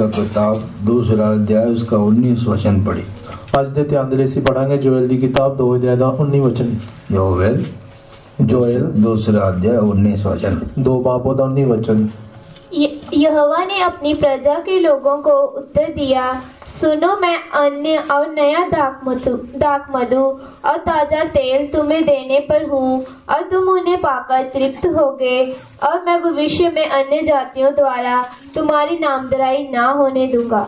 का किताब दूसरा अध्याय उसका 19 वचन पढ़ी। ਅੱਜ ਦੇ ਧਿਆਨ ਦੇ ਲਈ ਅਸੀਂ ਪੜਾਂਗੇ ਜੋएल ਦੀ ਕਿਤਾਬ 2 ਅਧਿਆਇ ਦਾ 19 ਵਚਨ। जोएल दूसरा अध्याय 19 वचन। 2 बाबों ਦਾ 19 वचन। यहोवा ने अपनी प्रजा के लोगों को उत्तर दिया, सुनो, मैं अन्य और नया दाख मधु और ताजा तेल तुम्हें देने पर हूँ और तुम उन्हें पाकर तृप्त होगे, और मैं भविष्य में अन्य जातियों द्वारा तुम्हारी नामधराई ना होने दूंगा।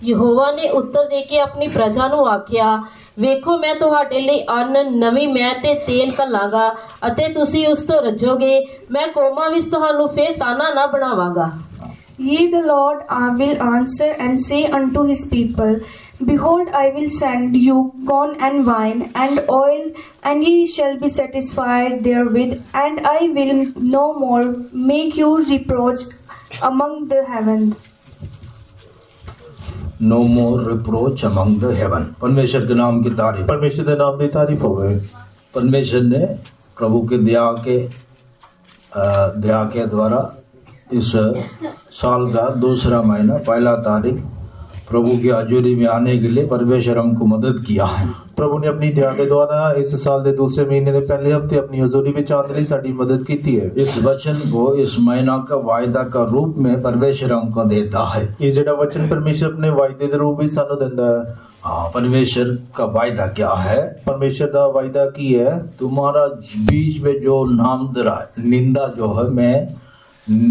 ਯਹੋਵਾ ਨੇ ਉੱਤਰ ਦੇ ਕੇ ਆਪਣੀ ਪ੍ਰਜਾ ਨੂੰ ਆਖਿਆ, ਵੇਖੋ ਮੈਂ ਤੁਹਾਡੇ ਲਈ ਅੰਨ, ਨਵੀਂ ਮੈਅ ਤੇ ਤੇਲ ਘੱਲਾਂਗਾ ਅਤੇ ਤੁਸੀਂ ਉਸ ਤੋਂ ਰੱਜੋਗੇ। ਮੈਂ ਕੌਮਾਂ ਵਿੱਚ ਤੁਹਾਨੂੰ ਫੇਰ ਤਾਨਾ ਨਾ ਬਣਾਵਾਂਗਾ। Ye the Lord will answer and say unto his people, Behold, I will send you corn and wine and oil, and ye shall be satisfied therewith, and I will no more make you reproach among the heavens. No more reproach among the heaven। परमेश्वर के नाम की तारीफ। परमेश्वर के नाम की तारीफ होवे। परमेश्वर ने प्रभु के दया के द्वारा इस साल का दूसरा महीना 1 तारीख प्रभु की हाजुरी में आने के लिए परमेश्वर हमको मदद किया है। प्रभु ने अपनी दया के द्वारा इस साल के दूसरे महीने के पहले हफ्ते अपनी हजूरी में आने के लिए साडी मदद की है। इस वचन को इस महीना का वायदा का रूप में परमेश्वर हमको देता है। ये जेड़ा वचन परमेश्वर अपने वायदे के रूप में सानू देता है। हाँ, परमेश्वर का वायदा क्या है? परमेश्वर का वायदा की है, तुम्हारा बीच में जो निंदा जो है मैं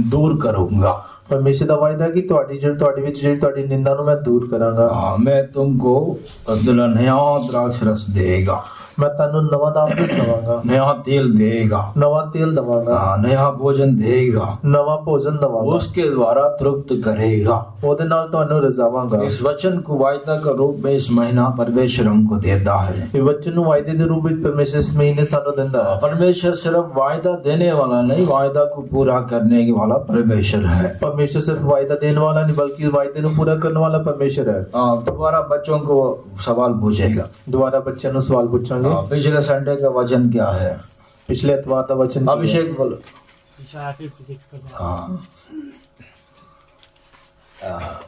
दूर करूंगा। परमेश्वर का वायदा कि ਤੁਹਾਡੀ ਨਿੰਦਾ ਨੂੰ ਮੈਂ ਦੂਰ ਕਰਾਂਗਾ। हाँ, मैं तुमको नया द्राक्ष रस देगा, मैं ਤੁਹਾਨੂੰ ਨਵਾਂ ਦਾਖਰਸ ਦਵਾਂਗਾ, नया तेल देगा, ਨਵਾਂ ਤੇਲ ਦਵਾਂਗਾ, नया भोजन देगा, ਨਵਾਂ ਭੋਜਨ ਦਵਾਂਗਾ, उसके द्वारा तृप्त करेगा। ਉਹਦੇ ਨਾਲ ਤੁਹਾਨੂੰ ਰਜ਼ਾਵਾਂਗਾ। इस वचन को वायदा का रूप में इस महीना परमेश्वर हमको देता है। ਇਹ वचन ਨੂੰ ਵਾਅਦੇ ਦੇ ਰੂਪ ਵਿੱਚ परमेश्वर ਇਸ ਮਹੀਨੇ ਸਾਨੂੰ ਦਿੰਦਾ ਹੈ। परमेश्वर सिर्फ वायदा देने वाला नहीं, वायदा को पूरा करने वाला परमेश्वर है। परमेश्वर सिर्फ वायदा देने वाला नहीं बल्कि वायदे को पूरा करने वाला परमेश्वर है। दोबारा बच्चों को सवाल पूछेगा। दोबारा बच्चों को सवाल पूछेंगे। पिछले संडे का वचन क्या है? पिछले एतवार का वचन अभिषेक बोलो।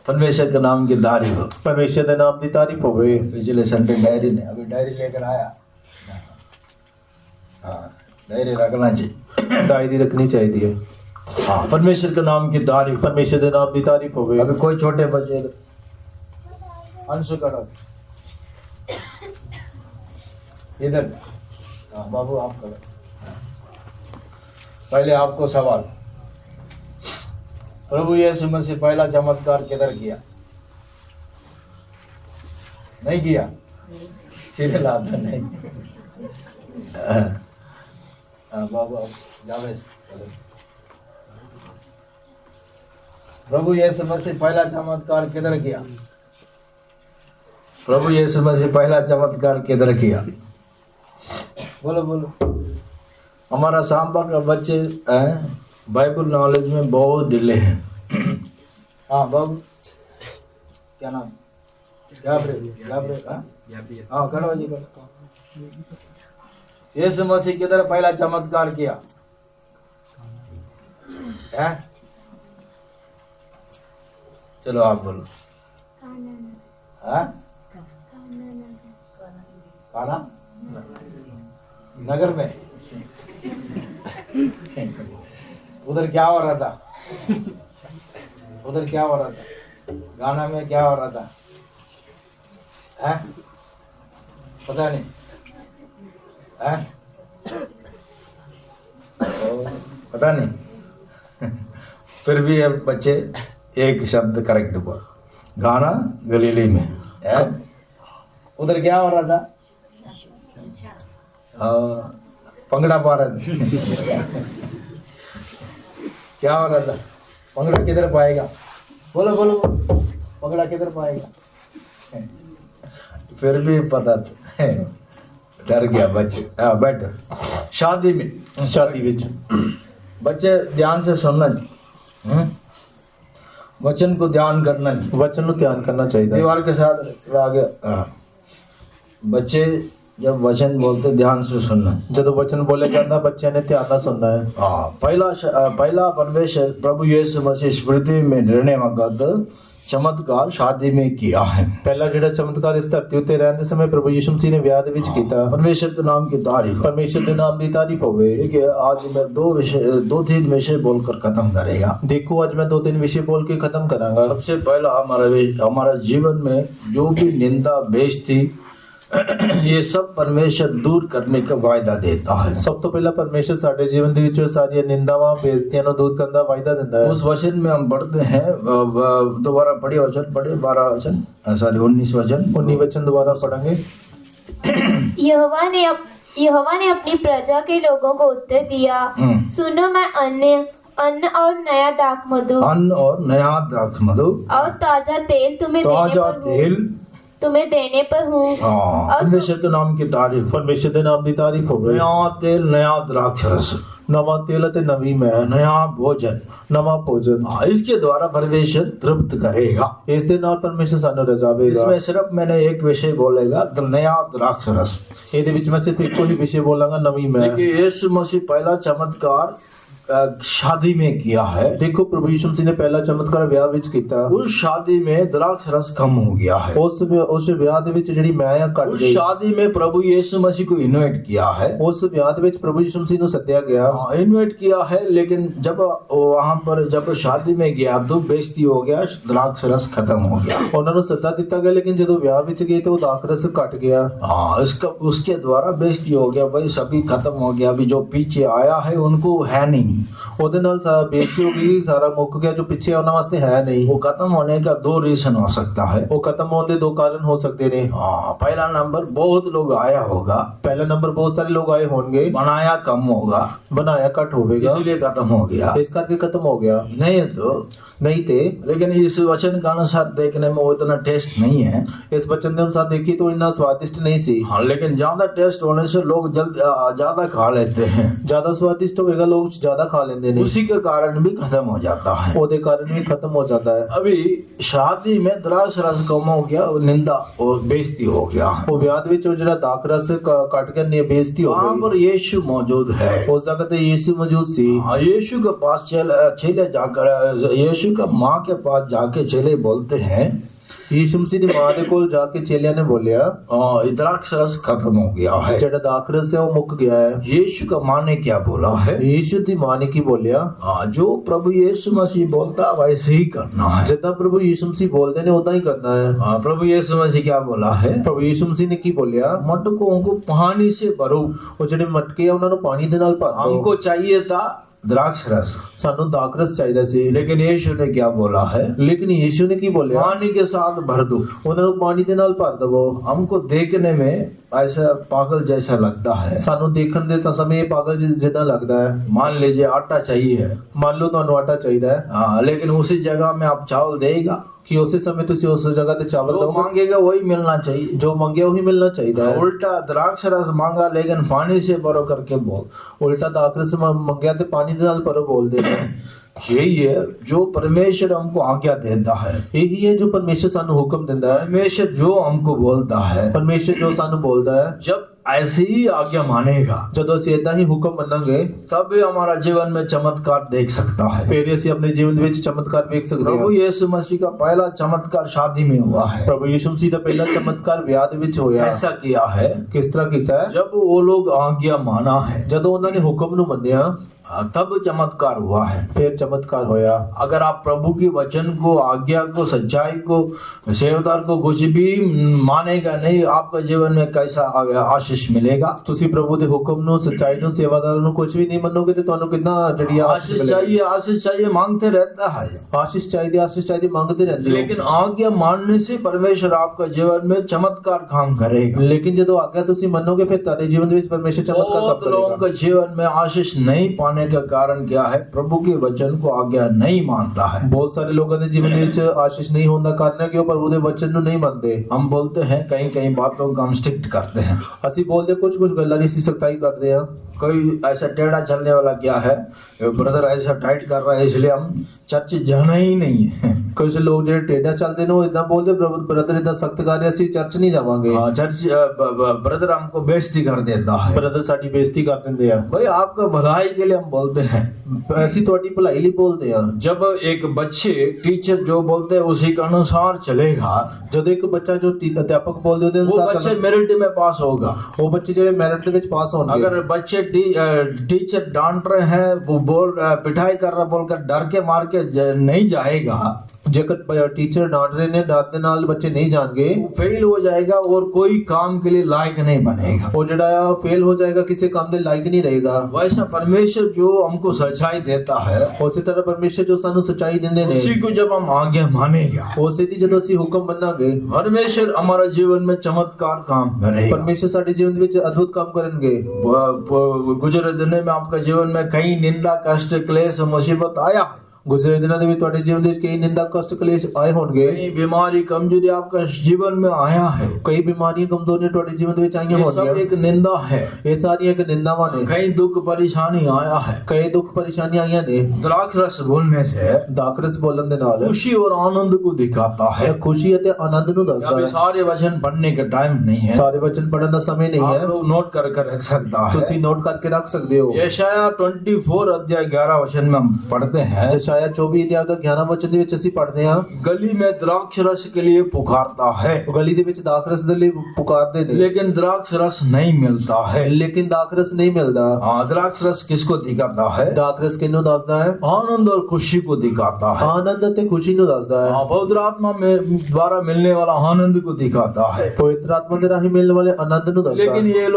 परमेश्वर के नाम की तारीफ। परमेश्वर के नाम की तारीफ होवे। पिछले संडे डायरी ने अभी डायरी लेकर आया। डायरी रखना चाहिए, डायरी रखनी चाहिए। हाँ, परमेश्वर के नाम की तारीफ। परमेश्वर के नाम की तारीफ होवे। अभी कोई छोटे बच्चे अंशु करो इधर। बाबू आप करो। पहले आपको सवाल, प्रभु यीशु मसीह पहला चमत्कार किधर किया? नहीं किया? सीधे लाता नहीं। बाबू आप जावेद, प्रभु यीशु मसीह पहला चमत्कार किधर किया? प्रभु यीशु मसीह पहला चमत्कार किधर किया? बोलो बोलो। हमारा सांबा का बच्चे बाइबल नॉलेज में बहुत ढीले हैं। हाँ बाबू, क्या नाम? हाँ करो जी करो। यीशु मसीह किधर पहला चमत्कार किया है? चलो आप बोलो। काना नगर में। उधर क्या हो रहा था? उधर क्या हो रहा था? गाना में क्या हो रहा था? हैं? पता नहीं हैं? पता नहीं। फिर भी अब बच्चे एक शब्द करेक्ट बोल। गाना गलीली में है। उधर क्या हो रहा था? पंगड़ा पा रहा था। क्या हो रहा था? पंगड़ा किधर पाएगा? बोलो बोलो, पंगड़ा किधर पाएगा? फिर भी पता था, डर गया बच्चे। बैठ। शादी में बच्चे ध्यान से सुनना, वचन को ध्यान करना, वचन को ध्यान करना चाहिए। दीवार के साथ आगे। बच्चे जब वचन बोलते ध्यान से सुनना। जब वचन बोले जाता बच्चे ने ध्यान से सुनना है। पहला परमेश्वर प्रभु यीशु मसीह इस पृथ्वी में रहने वक्त चमत्कार शादी में किया है। ਪਹਿਲਾ ਜਿਹੜਾ ਚਮਤਕਾਰ ਇਸ ਧਰਤੀ ਉੱਤੇ ਰਹਿਣ ਦੇ ਸਮੇਂ ਪ੍ਰਭੂ ਯਿਸੂ ਮਸੀਹ ਨੇ ਵਿਆਹ ਦੇ ਵਿੱਚ ਕੀਤਾ। परमेश्वर के नाम की तारीफ। ਪਰਮੇਸ਼ਰ ਦੇ ਨਾਮ ਦੀ ਤਾਰੀਫ ਹੋਵੇ। देखिए आज मैं दो तीन विषय बोलकर खत्म करेगा। ਦੇਖੋ ਅੱਜ मैं 2-3 विषय बोल के खत्म करांगा। सबसे पहला हमारा जीवन में जो भी निंदा बेइज्जती ये सब परमेश्वर दूर करने का वायदा देता है। ਸਭ ਤੋਂ ਪਹਿਲਾਂ ਪਰਮੇਸ਼ਰ ਸਾਡੇ ਜੀਵਨ ਦੇ ਵਿੱਚੋਂ ਸਾਰੀਆਂ ਨਿੰਦਾਵਾਂ ਬੇਇੱਜ਼ਤੀਆਂ ਨੂੰ ਦੂਰ ਕਰਨ ਦਾ ਵਾਅਦਾ ਦਿੰਦਾ ਹੈ। उस वचन में हम पढ़ते हैं, दोबारा पढ़े वचन पढ़े 12 वचन, सॉरी 19 वचन। 19 वचन दोबारा पढ़ेंगे। यहोवा ने अपनी प्रजा के लोगों को उत्तर दिया, सुनो मैं अन्न और नया दाखमधु अन्न और नया द्राक्षमधु और ताजा तेल तुम्हें देने पर हूँ। परमेश्वर के नाम की तारीफ। ਪਰਮੇਸ਼ਰ ਦੇ ਨਾਮ ਦੀ ਤਾਰੀਫ ਹੋਵੇ। नया तेल नया द्राक्ष रस, ਨਵਾਂ ਤੇਲ ਅਤੇ ਨਵੀਂ ਮੈਂ, नया भोजन, ਨਵਾਂ ਭੋਜਨ। इसके द्वारा परमेश्वर तृप्त करेगा। ਇਸ ਦੇ ਨਾਲ ਪਰਮੇਸ਼ਰ ਸਾਨੂੰ ਰਜ਼ਾਵੇਗਾ। इसमें सिर्फ मैंने एक विषय बोलेगा, तो नया द्राक्ष रस। ਇਹਦੇ ਵਿੱਚ ਮੈਂ ਸਿਰਫ ਇੱਕੋ ਹੀ ਵਿਸ਼ੇ ਬੋਲਾਂਗਾ, ਨਵੀਂ ਮੈਂ। देखिए यीशु मसीह पहला चमत्कार शादी में किया है। ਦੇਖੋ ਪ੍ਰਭੂ ਯਿਸੂ ਮਸੀਹ ਨੇ ਪਹਿਲਾ ਚਮਤਕਾਰ ਵਿਆਹ ਵਿੱਚ ਕੀਤਾ। उस शादी में द्राक्ष रस कम हो गया है। ਉਸ ਵਿਆਹ ਦੇ ਵਿੱਚ ਜਿਹੜੀ ਮੈਂ ਆ ਘਟ उस ਗਈ। शादी में प्रभु यीशु मसीह को इनवाइट किया है। ਉਸ ਵਿਆਹ ਦੇ ਵਿੱਚ ਪ੍ਰਭੂ ਯਿਸੂ ਮਸੀਹ ਨੂੰ ਸੱਦਿਆ ਗਿਆ। इनवाइट किया है, लेकिन जब वहां पर जब शादी में गया तो बेइज्जती हो गया, द्राक्ष रस खत्म हो गया। ਉਹਨਾਂ ਨੂੰ ਸੱਦਾ ਦਿੱਤਾ ਗਿਆ, ਲੇਕਿन ਜਦੋਂ ਵਿਆਹ ਵਿੱਚ ਗਏ तो ਦਾਖ ਰਸ ਘਟ ਗਿਆ। उसके द्वारा बेइज्जती हो गया, भाई सभी खत्म हो गया, अभी जो पीछे आया है उनको है नहीं। ਉਹਦੇ ਨਾਲ ਬੇਇੱਜ਼ਤੀ ਹੋ ਗਈ, ਸਾਰਾ ਮੁੱਕ ਗਿਆ। ਜੋ ਪਿੱਛੇ ਉਹਨਾਂ ਵਾਸਤੇ ਹੈ ਨਹੀਂ। वो खत्म होने का 2 रीजन हो सकता है। ਉਹ ਖਤਮ ਹੋਣ ਦੇ 2 ਕਾਰਨ ਹੋ ਸਕਦੇ ਨੇ। पहला नंबर बहुत लोग आया होगा, ਪਹਿਲਾ ਨੰਬਰ ਬਹੁਤ ਸਾਰੇ ਲੋਕ ਆਏ ਹੋਣਗੇ, बनाया कम होगा, ਬਣਾਇਆ ਘੱਟ ਹੋਵੇਗਾ, इसलिए खत्म हो गया। ਇਸ ਕਰਕੇ ਖਤਮ ਹੋ ਗਿਆ। नहीं तो ਨਹੀਂ ਤੇ लेकिन इस वचन के अनुसार देखने में वो इतना टेस्ट नहीं है। ਇਸ वचन ਦੇ ਅਨੁਸਾਰ देखिए तो इतना स्वादिष्ट नहीं सी। हाँ, लेकिन ज्यादा टेस्ट होने से लोग ज्यादा खा लेते हैं। ज्यादा स्वादिष्ट होएगा, लोग ज्यादा खा लेते हैं, उसी के कारण भी खत्म हो जाता है। ਉਹਦੇ ਕਾਰਨ भी खत्म हो जाता है। अभी शादी में द्राक्ष रस कम हो गया, निंदा और बेइज्जती हो गया। ਉਹ ਵਿਆਹ ਦੇ ਵਿੱਚ ਉਹ ਜਿਹੜਾ ਦਾਖ ਰਸ ਕੱਟ ਕੇ ਨੇ ਬੇਇੱਜ਼ਤੀ ਹੋ वहाँ गई। पर यीशु मौजूद है। ਉਸ ਜਗ੍ਹਾ ਤੇ ਯੀਸ਼ੂ ਮੌਜੂਦ ਸੀ। हाँ, यीशु के पास चेले जाकर, यीशु का माँ के पास जाके चेले बोलते हैं, ਯੀਸ਼ੂ ਮਸੀਹ ਦੀ ਮਾਂ ਦੇ ਕੋਲ ਜਾ ਕੇ ਚੇਲਿਆਂ ਨੇ ਬੋਲਿਆ, द्राक्ष रस खत्म हो गया है। ਜਿਹੜਾ ਦਾਖ ਰਸ ਹੈ ਉਹ ਮੁੱਕ ਗਿਆ ਹੈ। यीशु का माँ ने क्या बोला है? ਯੀਸ਼ੂ ਦੀ ਮਾਂ ਨੇ ਕੀ ਬੋਲਿਆ? जो प्रभु यीशु मसीह बोलता वैसे ही करना है। ਜਿੱਦਾਂ ਪ੍ਰਭੂ ਯੀਸ਼ੂ ਮਸੀਹ ਬੋਲਦੇ ਨੇ ਉਦਾਂ ਹੀ ਕਰਨਾ ਹੈ। प्रभु यीशु मसीह क्या बोला है? ਪ੍ਰਭੂ ਯੀਸ਼ੂ ਮਸੀਹ ਨੇ ਕੀ ਬੋਲਿਆ? मटकों को पानी से भरो। ਉਹ ਜਿਹੜੇ ਮਟਕੇ ਆ ਉਹਨਾਂ ਨੂੰ ਪਾਣੀ ਦੇ ਨਾਲ ਭਰ ਦਿਓ। हमको चाहिए था द्राक्ष रस, ਸਾਨੂੰ ਦਾਖ ਰਸ ਚਾਹੀਦਾ ਸੀ। लेकिन यीशु ने क्या बोला है? ਲੇਕਿਨ ਯੀਸ਼ੂ ਨੇ ਕੀ ਬੋਲਿਆ? पानी के साथ भर दो। ਉਹਨਾਂ ਨੂੰ ਪਾਣੀ ਦੇ ਨਾਲ ਭਰ ਦਵੋ। हमको देखने में ऐसा पागल जैसा लगता है। ਸਾਨੂੰ ਦੇਖਣ ਦੇ ਤਾਂ ਸਮੇਂ ਇਹ ਪਾਗਲ ਜਿੱਦਾਂ ਲੱਗਦਾ ਹੈ। मान लीजिए आटा चाहिए, ਮੰਨ ਲਓ ਤੁਹਾਨੂੰ ਆਟਾ ਚਾਹੀਦਾ ਹੈ, लेकिन उसी जगह में आप चावल देगा, ਕਿ ਉਸੇ ਸਮੇਂ ਤੁਸੀਂ ਉਸ ਜਗ੍ਹਾ ਤੇ ਚਾਵਲ जो ਦੋਗੇ, मांगेगा वही मिलना चाहिए। ਜੋ ਮੰਗਿਆ ਉਹੀ ਮਿਲਣਾ ਚਾਹੀਦਾ ਹੈ। उल्टा द्राक्ष रस मांगा लेकिन पानी से भरो करके बोल। ਉਲਟਾ ਦਾਖ ਰਸ ਮੰਗਿਆ ਤੇ ਪਾਣੀ ਦੇ ਨਾਲ ਭਰੋ ਬੋਲਦੇ ਨੇ। यही है जो परमेश्वर हमको आज्ञा देता है। ਇਹੀ ਹੈ ਜੋ ਪਰਮੇਸ਼ਰ ਸਾਨੂੰ ਹੁਕਮ ਦਿੰਦਾ ਹੈ। परमेश्वर जो हमको बोलता है, ਪਰਮੇਸ਼ਰ ਜੋ ਸਾਨੂੰ ਬੋਲਦਾ ਹੈ, जब ऐसे ही आज्ञा मानेगा ਜਦੋਂ ਅਸੀਂ ਏਦਾਂ ਹੀ ਹੁਕਮ ਮੰਨਾਂਗੇ तब भी हमारा जीवन में चमत्कार देख सकता है। ਫਿਰ ਅਸੀਂ ਆਪਣੇ ਜੀਵਨ ਦੇ ਵਿੱਚ ਚਮਤਕਾਰ ਵੇਖ ਸਕਦੇ प्रभु ਹਾਂ। यीशु मसीह का पहला चमत्कार शादी में हुआ है। ਪ੍ਰਭੂ ਯਿਸੂ ਮਸੀਹ ਦਾ ਪਹਿਲਾ ਚਮਤਕਾਰ ਵਿਆਹ ਦੇ ਵਿੱਚ ਹੋਇਆ। ऐसा किया है ਕਿਸ ਤਰ੍ਹਾਂ ਕੀਤਾ ਹੈ? जब वो लोग आज्ञा माना है, ਜਦੋਂ ਉਹਨਾਂ ਨੇ ਹੁਕਮ ਨੂੰ ਮੰਨਿਆ तब चमत्कार हुआ है। ਫਿਰ ਚਮਤਕਾਰ ਹੋਇਆ। अगर आप प्रभु के वचन को, आज्ञा को, सच्चाई को, सेवदार को कुछ भी मानेगा नहीं, आपका जीवन में कैसा आशीष मिलेगा? ਤੁਸੀਂ ਪ੍ਰਭੂ ਦੇ ਹੁਕਮ ਨੂੰ, ਸੱਚਾਈ ਨੂੰ, ਸੇਵਾਦਾਰਾਂ ਨੂੰ ਕੁਝ ਵੀ ਨਹੀਂ ਮੰਨੋਗੇ ਤੇ ਤੁਹਾਨੂੰ ਕਿੰਨਾ ਜਿਹੜੀ आशीष चाहिए, आशीष चाहिए मांगते रहता है, ਆਸ਼ੀਸ਼ ਚਾਹੀਦੀ ਮੰਗਦੇ ਰਹਿੰਦੇ ਹੋ। लेकिन आज्ञा मानने से परमेश्वर आपका जीवन में चमत्कार काम करेगा। ਲੇਕਿਨ ਜਦੋਂ ਆਗਿਆ ਤੁਸੀਂ ਮੰਨੋਗੇ ਫਿਰ ਤੁਹਾਡੇ ਜੀਵਨ ਦੇ ਵਿੱਚ ਪਰਮੇਸ਼ਰ ਚਮਤਕਾਰ बहुत ਕੰਮ लोगों ਕਰੇਗਾ। के जीवन में आशीष नहीं पाने का कारण क्या है? प्रभु के वचन को आज्ञा नहीं मानता है। ਬਹੁਤ ਸਾਰੇ ਲੋਕਾਂ ਦੇ ਜੀਵਨ ਦੇ ਵਿੱਚ ਆਸ਼ੀਸ਼ ਨਹੀਂ ਹੋਣ ਦਾ ਕਾਰਨ ਹੈ ਕਿ ਉਹ ਪ੍ਰਭੂ ਦੇ ਵਚਨ ਨੂੰ ਨਹੀਂ ਮੰਨਦੇ। हम बोलते हैं कई बातों को हम स्ट्रिक्ट करते हैं, ਅਸੀਂ ਬੋਲਦੇ ਕੁਝ ਗੱਲਾਂ ਦੀ ਅਸੀਂ ਸਖਤਾਈ ਕਰਦੇ ਹਾਂ, कोई ऐसा टेढ़ा चलने वाला क्या है, ब्रदर ऐसा टाइट कर रहा है इसलिए हम चर्च जाना ही नहीं है। कुछ लोग जो टेढ़ा चलते ने वो इतना बोलते ब्रदर इतना सख्त कर रहे ਅਸੀਂ चर्च नहीं जावांगे। हाँ, चर्च ब्रदर हमको बेइज्जती कर देता है। ब्रदर साडी बेइज्जती कर देंगे आ। भाई आपका भलाई के लिए हम बोलते हैं, ऐसी ਤੁਹਾਡੀ ਭਲਾਈ ਲਈ बोलते हैं। जब एक बच्चे टीचर जो बोलते हैं उसी के अनुसार चलेगा, जब एक बच्चा जो अध्यापक बोलते ਉਹਦੇ वो ਅਨੁਸਾਰ बच्चे मेरिट में पास होगा। ਉਹ ਬੱਚੇ ਜਿਹੜੇ ਮੈਰਿਟ ਦੇ ਵਿੱਚ ਪਾਸ ਹੋਣਗੇ। अगर बच्चे टीचर डांट रहे हैं, वो पिटाई कर रहा बोलकर डर के मार के नहीं जाएगा, जेकर टीचर डांट रहे ने डांट ਦੇ ਨਾਲ ਬੱਚੇ नहीं जाएंगे, फेल हो जाएगा और कोई काम के लिए लायक नहीं बनेगा। वो ਜਿਹੜਾ ਆ फेल हो जाएगा, किसी काम ਦੇ ਲਾਇਕ नहीं रहेगा। वैसा परमेश्वर जो हमको सच्चाई देता है, ਉਸੇ ਤਰ੍ਹਾਂ ਪਰਮੇਸ਼ਰ ਜੋ ਸਾਨੂੰ ਸੱਚਾਈ ਦਿੰਦੇ ਨੇ, उसी को जब हम आगे मानेगा, ਉਸੇ ਦੀ ਜਦੋਂ ਅਸੀਂ ਹੁਕਮ ਮੰਨਾਂਗੇ, परमेश्वर हमारे जीवन में चमत्कार काम करेगा। ਪਰਮੇਸ਼ਰ ਸਾਡੇ ਜੀਵਨ ਵਿੱਚ ਅਦਭੁਤ ਕੰਮ ਕਰਨਗੇ। गुजरे दिनों में आपका जीवन में कई निंदा, कष्ट, क्लेश, मुसीबत आया है। ਗੁਜ਼ਰੇ ਦਿਨਾਂ ਦੇ ਵਿੱਚ ਤੁਹਾਡੇ ਜੀਵਨ ਦੇ ਵਿੱਚ ਕਈ ਨਿੰਦਾ, ਕਸ਼ਟ, ਕਲੇਸ਼ ਆਏ ਹੋਣਗੇ। कई बीमारी, कमजोरी आपका जीवन में आया है। ਕਈ ਬਿਮਾਰੀਆਂ, ਕਮਜ਼ੋਰੀਆਂ ਤੁਹਾਡੇ ਜੀਵਨ ਦੇ ਵਿੱਚ ਆਈਆਂ ये सब ਹੋਣਗੀਆਂ। एक निंदा है। ਇਹ ਸਾਰੀਆਂ ਇੱਕ ਨਿੰਦਾਵਾਂ ਨੇ। कई दुख परेशानी आया है। ਕਈ ਦੁੱਖ ਪਰੇਸ਼ਾਨੀਆਂ ਆਈਆਂ ਨੇ। द्राक्ष रस बोलने से ਦਾਖਰਸ ਬੋਲਣ ਦੇ ਨਾਲ खुशी और आनंद को दिखाता है। ਇਹ ਖੁਸ਼ੀ ਅਤੇ ਆਨੰਦ ਨੂੰ ਦੱਸਦਾ अभी ਹੈ। सारे वचन पढ़ने का टाइम नहीं है, ਸਾਰੇ ਵਚਨ ਪੜਨ ਦਾ ਸਮੇਂ ਨਹੀਂ आप ਹੈ। लोग नोट कर रख सकता है। ਤੁਸੀਂ ਨੋਟ ਕਰਕੇ ਰੱਖ ਸਕਦੇ ਹੋ। यशायाह 24 अध्याय 11 वचन में हम पढ़ते हैं, ਯਸ਼ਾਇਆ 24 ਅਧਿਆਇ ਦਾ 11 ਵਚਨ ਦੇ ਵਿੱਚ ਅਸੀਂ ਪੜ੍ਹਦੇ ਹਾਂ, गली में द्राक्ष रस के लिए पुकारता है, ਗਲੀ ਦੇ ਵਿੱਚ ਦਾਖਰਸ ਦੇ ਲਈ ਪੁਕਾਰਦੇ ਨੇ, लेकिन द्राक्ष रस नहीं मिलता है। ਲੇਕਿਨ ਦਾਖਰਸ ਨਹੀਂ ਮਿਲਦਾ। हाँ, द्राक्ष रस किसको दिखाता है? ਦਾਖਰਸ ਕਿਹਨੂੰ ਦੱਸਦਾ ਹੈ? आनंद और खुशी को दिखाता है। ਆਨੰਦ ਅਤੇ ਖੁਸ਼ੀ ਨੂੰ ਦੱਸਦਾ ਹੈ। हाँ, पवित्र आत्मा में द्वारा मिलने वाला आनंद को दिखाता है। ਪਵਿੱਤਰ ਆਤਮਾ ਦੇ ਰਾਹੀਂ ਮਿਲਣ ਵਾਲੇ ਆਨੰਦ ਨੂੰ ਦੱਸਦਾ लेकिन ਹੈ।